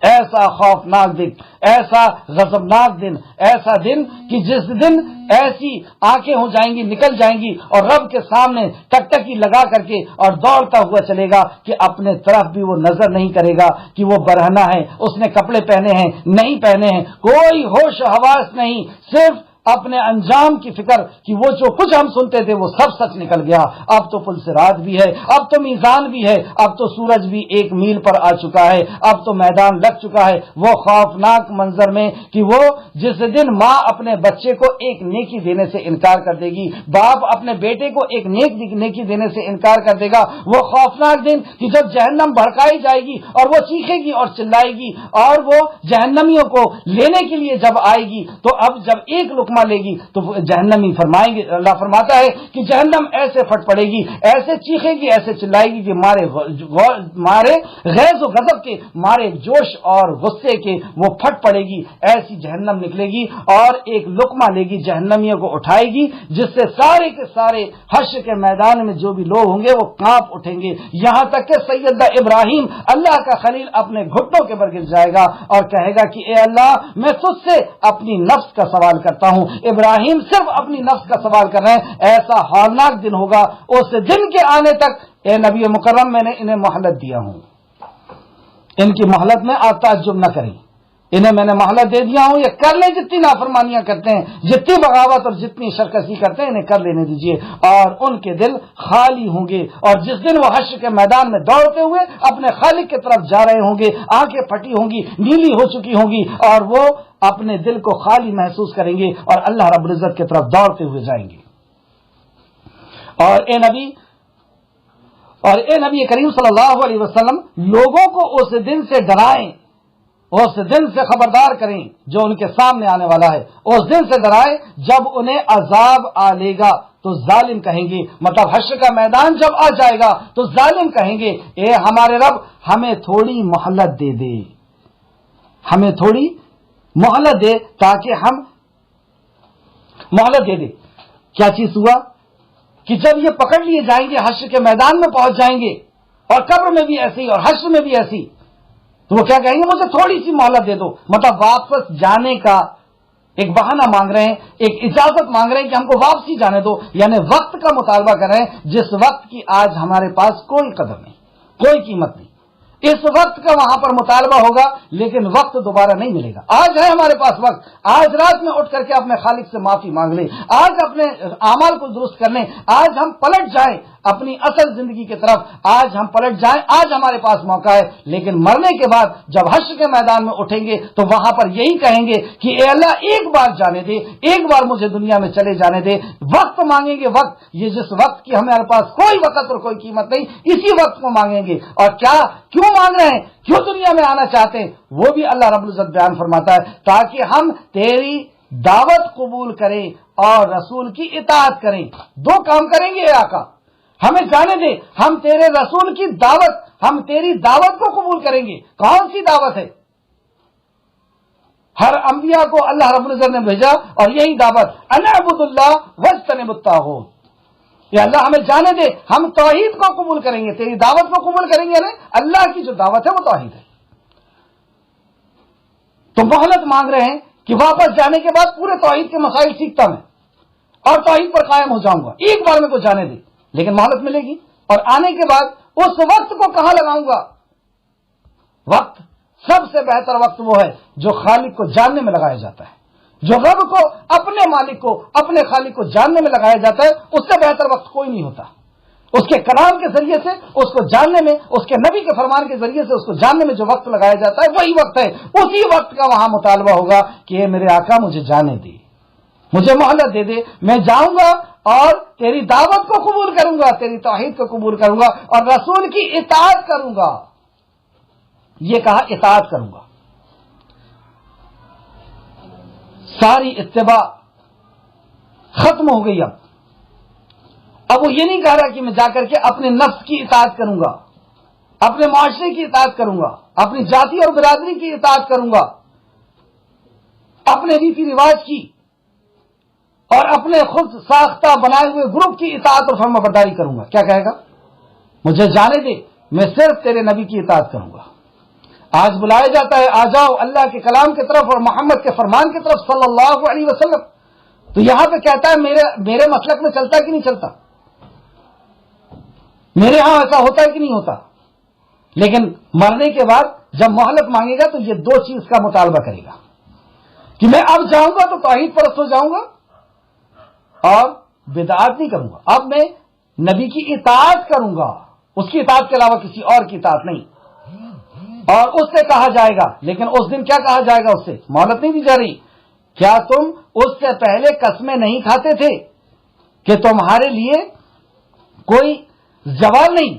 ایسا خوفناک دن، ایسا غضبناک دن، ایسا دن کہ جس دن ایسی آنکھیں ہو جائیں گی، نکل جائیں گی، اور رب کے سامنے ٹکٹکی لگا کر کے اور دوڑتا ہوا چلے گا کہ اپنے طرف بھی وہ نظر نہیں کرے گا کہ وہ برہنہ ہے، اس نے کپڑے پہنے ہیں نہیں پہنے ہیں، کوئی ہوش و حواس نہیں، صرف اپنے انجام کی فکر کہ وہ جو کچھ ہم سنتے تھے وہ سب سچ نکل گیا، اب تو پل صراط بھی ہے، اب تو میزان بھی ہے، اب تو سورج بھی 1 میل پر آ چکا ہے، اب تو میدان لگ چکا ہے۔ وہ خوفناک منظر میں کہ وہ جس دن ماں اپنے بچے کو ایک نیکی دینے سے انکار کر دے گی، باپ اپنے بیٹے کو ایک نیکی دینے سے انکار کر دے گا، وہ خوفناک دن کہ جب جہنم بھڑکائی جائے گی اور وہ چیخے گی اور چلائے گی، اور وہ جہنمیوں کو لینے کے لیے جب آئے گی تو اب جب ایک لقمہ لے گی تو جہنمی فرمائیں گے، اللہ فرماتا ہے کہ جہنم ایسے پھٹ پڑے گی، ایسے چیخے گی، ایسے چلائے گی کہ مارے غیظ و غضب کے، مارے جوش اور غصے کے وہ پھٹ پڑے گی، ایسی جہنم نکلے گی اور ایک لقمہ لے گی، جہنمیوں کو اٹھائے گی، جس سے سارے کے سارے حشر کے میدان میں جو بھی لوگ ہوں گے وہ کانپ اٹھیں گے، یہاں تک کہ سیدنا ابراہیم اللہ کا خلیل اپنے گھٹنوں کے بر گر جائے گا اور کہے گا کہ اے اللہ میں تجھ سے اپنی نفس کا سوال کرتا ہوں۔ ابراہیم صرف اپنی نفس کا سوال کر رہے ہیں، ایسا ہولناک دن ہوگا، اس دن کے آنے تک اے نبی مکرم میں نے انہیں مہلت دیا ہوں، ان کی مہلت میں آپ تعجب نہ کریں، انہیں میں نے مہلت دے دیا ہوں، یہ کر لیں، جتنی نافرمانیاں کرتے ہیں، جتنی بغاوت اور جتنی شرکشی کرتے ہیں، انہیں کر لینے دیجیے، اور ان کے دل خالی ہوں گے، اور جس دن وہ حشر کے میدان میں دوڑتے ہوئے اپنے خالق کی طرف جا رہے ہوں گے، آنکھیں پھٹی ہوں گی، نیلی ہو چکی ہوں گی، اور وہ اپنے دل کو خالی محسوس کریں گے اور اللہ رب العزت کی طرف دوڑتے ہوئے جائیں گے۔ اور اے نبی کریم صلی اللہ علیہ وسلم لوگوں کو اس دن سے ڈرائیں، اس دن سے خبردار کریں جو ان کے سامنے آنے والا ہے، اس دن سے ڈرائیں جب انہیں عذاب آ لے گا تو ظالم کہیں گے، مطلب حشر کا میدان جب آ جائے گا تو ظالم کہیں گے اے ہمارے رب ہمیں تھوڑی مہلت دے دے، ہمیں تھوڑی مہلت دے تاکہ ہم مہلت دے دے۔ کیا چیز ہوا کہ جب یہ پکڑ لیے جائیں گے، حشر کے میدان میں پہنچ جائیں گے، اور قبر میں بھی ایسی اور حشر میں بھی ایسی، تو وہ کیا کہیں گے مجھے تھوڑی سی مہلت دے دو، مطلب واپس جانے کا ایک بہانہ مانگ رہے ہیں، ایک اجازت مانگ رہے ہیں کہ ہم کو واپسی جانے دو، یعنی وقت کا مطالبہ کر رہے ہیں جس وقت کی آج ہمارے پاس کوئی قدر نہیں، کوئی قیمت نہیں، اس وقت کا وہاں پر مطالبہ ہوگا لیکن وقت دوبارہ نہیں ملے گا۔ آج ہے ہمارے پاس وقت، آج رات میں اٹھ کر کے اپنے خالق سے معافی مانگ لیں، آج اپنے اعمال کو درست کر لیں، آج ہم پلٹ جائیں اپنی اصل زندگی کی طرف، آج ہم پلٹ جائیں، آج ہمارے پاس موقع ہے۔ لیکن مرنے کے بعد جب حشر کے میدان میں اٹھیں گے تو وہاں پر یہی کہیں گے کہ اے اللہ ایک بار جانے دے، ایک بار مجھے دنیا میں چلے جانے دے، وقت مانگیں گے، وقت، یہ جس وقت کی ہمارے پاس کوئی وقت اور کوئی قیمت نہیں، اسی وقت کو مانگیں گے۔ اور کیوں مانگ رہے ہیں، کیوں دنیا میں آنا چاہتے ہیں، وہ بھی اللہ رب العزت بیان فرماتا ہے تاکہ ہم تیری دعوت قبول کریں اور رسول کی اطاعت کریں۔ دو کام کریں گے اے آقا، ہمیں جانے دے، ہم تیرے رسول کی دعوت، ہم تیری دعوت کو قبول کریں گے۔ کون سی دعوت ہے؟ ہر انبیاء کو اللہ رب العزت نے بھیجا اور یہی دعوت، ان اعبدوا اللہ واجتنبوا الطاغوت، یا اللہ ہمیں جانے دے، ہم توحید کو قبول کریں گے، تیری دعوت کو قبول کریں گے، یعنی اللہ کی جو دعوت ہے وہ توحید ہے۔ تو مہلت مانگ رہے ہیں کہ واپس جانے کے بعد پورے توحید کے مسائل سیکھتا میں اور توحید پر قائم ہو جاؤں گا، ایک بار میں کو جانے دے، لیکن مہلت ملے گی، اور آنے کے بعد اس وقت کو کہاں لگاؤں گا؟ وقت سب سے بہتر وقت وہ ہے جو خالق کو جاننے میں لگایا جاتا ہے، جو رب کو، اپنے مالک کو، اپنے خالق کو جاننے میں لگایا جاتا ہے، اس سے بہتر وقت کوئی نہیں ہوتا۔ اس کے کلام کے ذریعے سے اس کو جاننے میں، اس کے نبی کے فرمان کے ذریعے سے اس کو جاننے میں جو وقت لگایا جاتا ہے وہی وقت ہے، اسی وقت کا وہاں مطالبہ ہوگا کہ اے میرے آقا مجھے جانے دے، مجھے مہلت دے دے، میں جاؤں گا اور تیری دعوت کو قبول کروں گا، تیری توحید کو قبول کروں گا اور رسول کی اطاعت کروں گا۔ یہ کہا اطاعت کروں گا، ساری اتباع ختم ہو گئی۔ اب وہ یہ نہیں کہہ رہا کہ میں جا کر کے اپنے نفس کی اطاعت کروں گا، اپنے معاشرے کی اطاعت کروں گا، اپنی ذاتی اور برادری کی اطاعت کروں گا، اپنے ریتی رواج کی اور اپنے خود ساختہ بنائے ہوئے گروپ کی اطاعت اور فرما برداری کروں گا، کیا کہے گا؟ مجھے جانے دے، میں صرف تیرے نبی کی اطاعت کروں گا۔ آج بلایا جاتا ہے آ جاؤ اللہ کے کلام کی طرف اور محمد کے فرمان کی طرف صلی اللہ علیہ وسلم، تو یہاں پہ کہتا ہے میرے مسلک میں چلتا ہے کہ نہیں چلتا؟ میرے ہاں ایسا ہوتا ہے کہ نہیں ہوتا؟ لیکن مرنے کے بعد جب مہلت مانگے گا تو یہ دو چیز کا مطالبہ کرے گا کہ میں اب جاؤں گا تو توحید پرست ہو جاؤں گا اور بدعات نہیں کروں گا، اب میں نبی کی اطاعت کروں گا، اس کی اطاعت کے علاوہ کسی اور کی اطاعت نہیں۔ اور اس سے کہا جائے گا، لیکن اس دن کیا کہا جائے گا؟ اس سے مہلت نہیں دی جا رہی، کیا تم اس سے پہلے قسمیں نہیں کھاتے تھے کہ تمہارے لیے کوئی زوال نہیں؟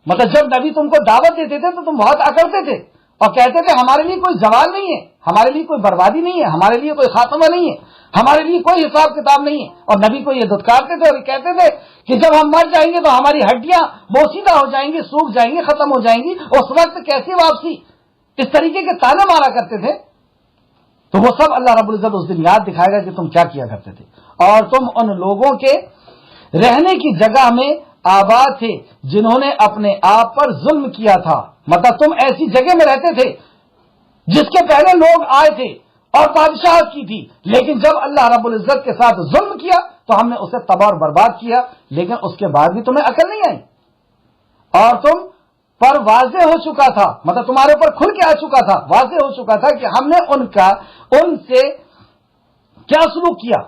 مطلب جب نبی تم کو دعوت دیتے تھے تو تم بہت اکڑتے تھے اور کہتے تھے ہمارے لیے کوئی زوال نہیں ہے، ہمارے لیے کوئی بربادی نہیں ہے، ہمارے لیے کوئی خاتمہ نہیں ہے، ہمارے لیے کوئی حساب کتاب نہیں ہے، اور نبی کو یہ دھتکارتے تھے اور کہتے تھے کہ جب ہم مر جائیں گے تو ہماری ہڈیاں بوسیدہ ہو جائیں گی، سوکھ جائیں گی، ختم ہو جائیں گی، اس وقت کیسی واپسی؟ اس طریقے کے تانے مارا کرتے تھے۔ تو وہ سب اللہ رب العزت اس دن یاد دکھائے گا کہ تم کیا کیا کرتے تھے، اور تم ان لوگوں کے رہنے کی جگہ میں آباد تھے جنہوں نے اپنے آپ پر ظلم کیا تھا۔ مطلب تم ایسی جگہ میں رہتے تھے جس کے پہلے لوگ آئے تھے اور بادشاہت کی تھی، لیکن جب اللہ رب العزت کے ساتھ ظلم کیا تو ہم نے اسے تباہ اور برباد کیا، لیکن اس کے بعد بھی تمہیں عقل نہیں آئی اور تم پر واضح ہو چکا تھا، مطلب تمہارے اوپر کھل کے آ چکا تھا، واضح ہو چکا تھا کہ ہم نے ان سے کیا سلوک کیا۔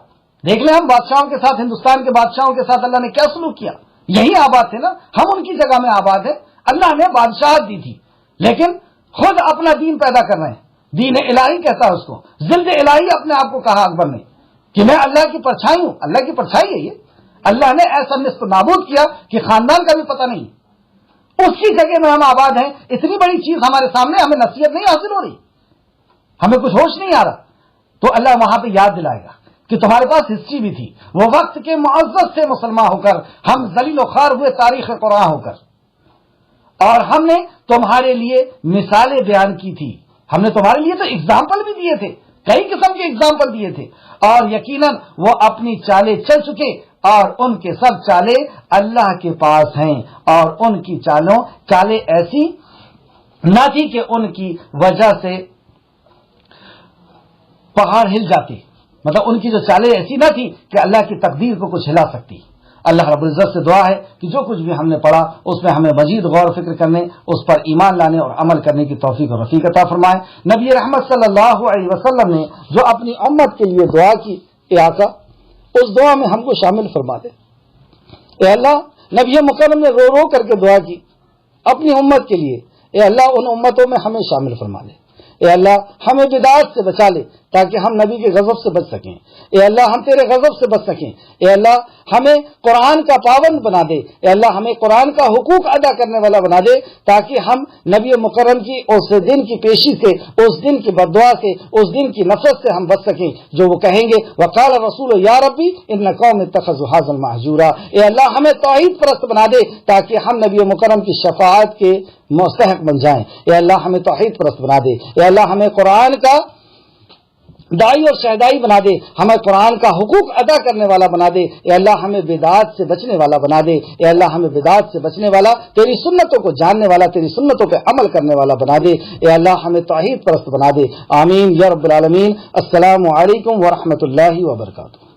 دیکھ لیں ہم بادشاہوں کے ساتھ، ہندوستان کے بادشاہوں کے ساتھ اللہ نے کیا سلوک کیا، یہی آباد تھے نا، ہم ان کی جگہ میں آباد ہیں۔ اللہ نے بادشاہت دی تھی لیکن خود اپنا دین پیدا کر رہے ہیں، دین الہی کہتا ہے اس کو، ضد الہی اپنے آپ کو کہا اکبر نے کہ میں اللہ کی پرچھائی ہوں۔ اللہ کی پرچھائی ہے یہ، اللہ نے ایسا نصف نابود کیا کہ خاندان کا بھی پتہ نہیں، اس کی جگہ میں ہم آباد ہیں۔ اتنی بڑی چیز ہمارے سامنے، ہمیں نصیحت نہیں حاصل ہو رہی، ہمیں کچھ ہوش نہیں آ رہا، تو اللہ وہاں پہ یاد دلائے گا کہ تمہارے پاس ہسٹری بھی تھی، وہ وقت کے معزز سے مسلمان ہو کر ہم ذلیل و خوار ہوئے تاریخ قرآن ہو کر، اور ہم نے تمہارے لیے مثالیں بیان کی تھی، ہم نے تمہارے لیے تو اگزامپل بھی دیے تھے، کئی قسم کے اگزامپل دیے تھے، اور یقیناً وہ اپنی چالیں چل چکے اور ان کے سب چالیں اللہ کے پاس ہیں، اور ان کی چالیں ایسی نہ تھی کہ ان کی وجہ سے پہاڑ ہل جاتے، مطلب ان کی جو چالیں ایسی نہ تھی کہ اللہ کی تقدیر کو کچھ ہلا سکتی۔ اللہ رب العزت سے دعا ہے کہ جو کچھ بھی ہم نے پڑھا اس میں ہمیں مزید غور و فکر کرنے، اس پر ایمان لانے اور عمل کرنے کی توفیق اور رفیق عطا فرمائے۔ نبی رحمت صلی اللہ علیہ وسلم نے جو اپنی امت کے لیے دعا کی، اے آقا اس دعا میں ہم کو شامل فرما دے۔ اے اللہ، نبی مکرم نے رو رو کر کے دعا کی اپنی امت کے لیے، اے اللہ ان امتوں میں ہمیں شامل فرما لے، اے اللہ ہمیں بدعات سے بچا لے تاکہ ہم نبی کے غضب سے بچ سکیں، اے اللہ ہم تیرے غضب سے بچ سکیں، اے اللہ ہمیں قرآن کا پابند بنا دے، اے اللہ ہمیں قرآن کا حقوق ادا کرنے والا بنا دے تاکہ ہم نبی مکرم کی اس دن کی پیشی سے، اس دن کی بددعا سے، اس دن کی نفرت سے ہم بچ سکیں جو وہ کہیں گے وقال رسول یا ربی ان قوم اتخذوا ھذا المہجورا۔ اے اللہ ہمیں توحید پرست بنا دے تاکہ ہم نبی مکرم کی شفاعت کے مستحق بن جائیں، اے اللہ ہمیں توحید پرست بنا دے، اے اللہ ہمیں قرآن کا دائی اور شہدائی بنا دے، ہمیں قرآن کا حقوق ادا کرنے والا بنا دے، اے اللہ ہمیں بدعات سے بچنے والا بنا دے، اے اللہ ہمیں بدعات سے بچنے والا، تیری سنتوں کو جاننے والا، تیری سنتوں پہ عمل کرنے والا بنا دے، اے اللہ ہمیں توحید پرست بنا دے۔ آمین یا رب العالمین۔ السلام علیکم ورحمۃ اللہ وبرکاتہ۔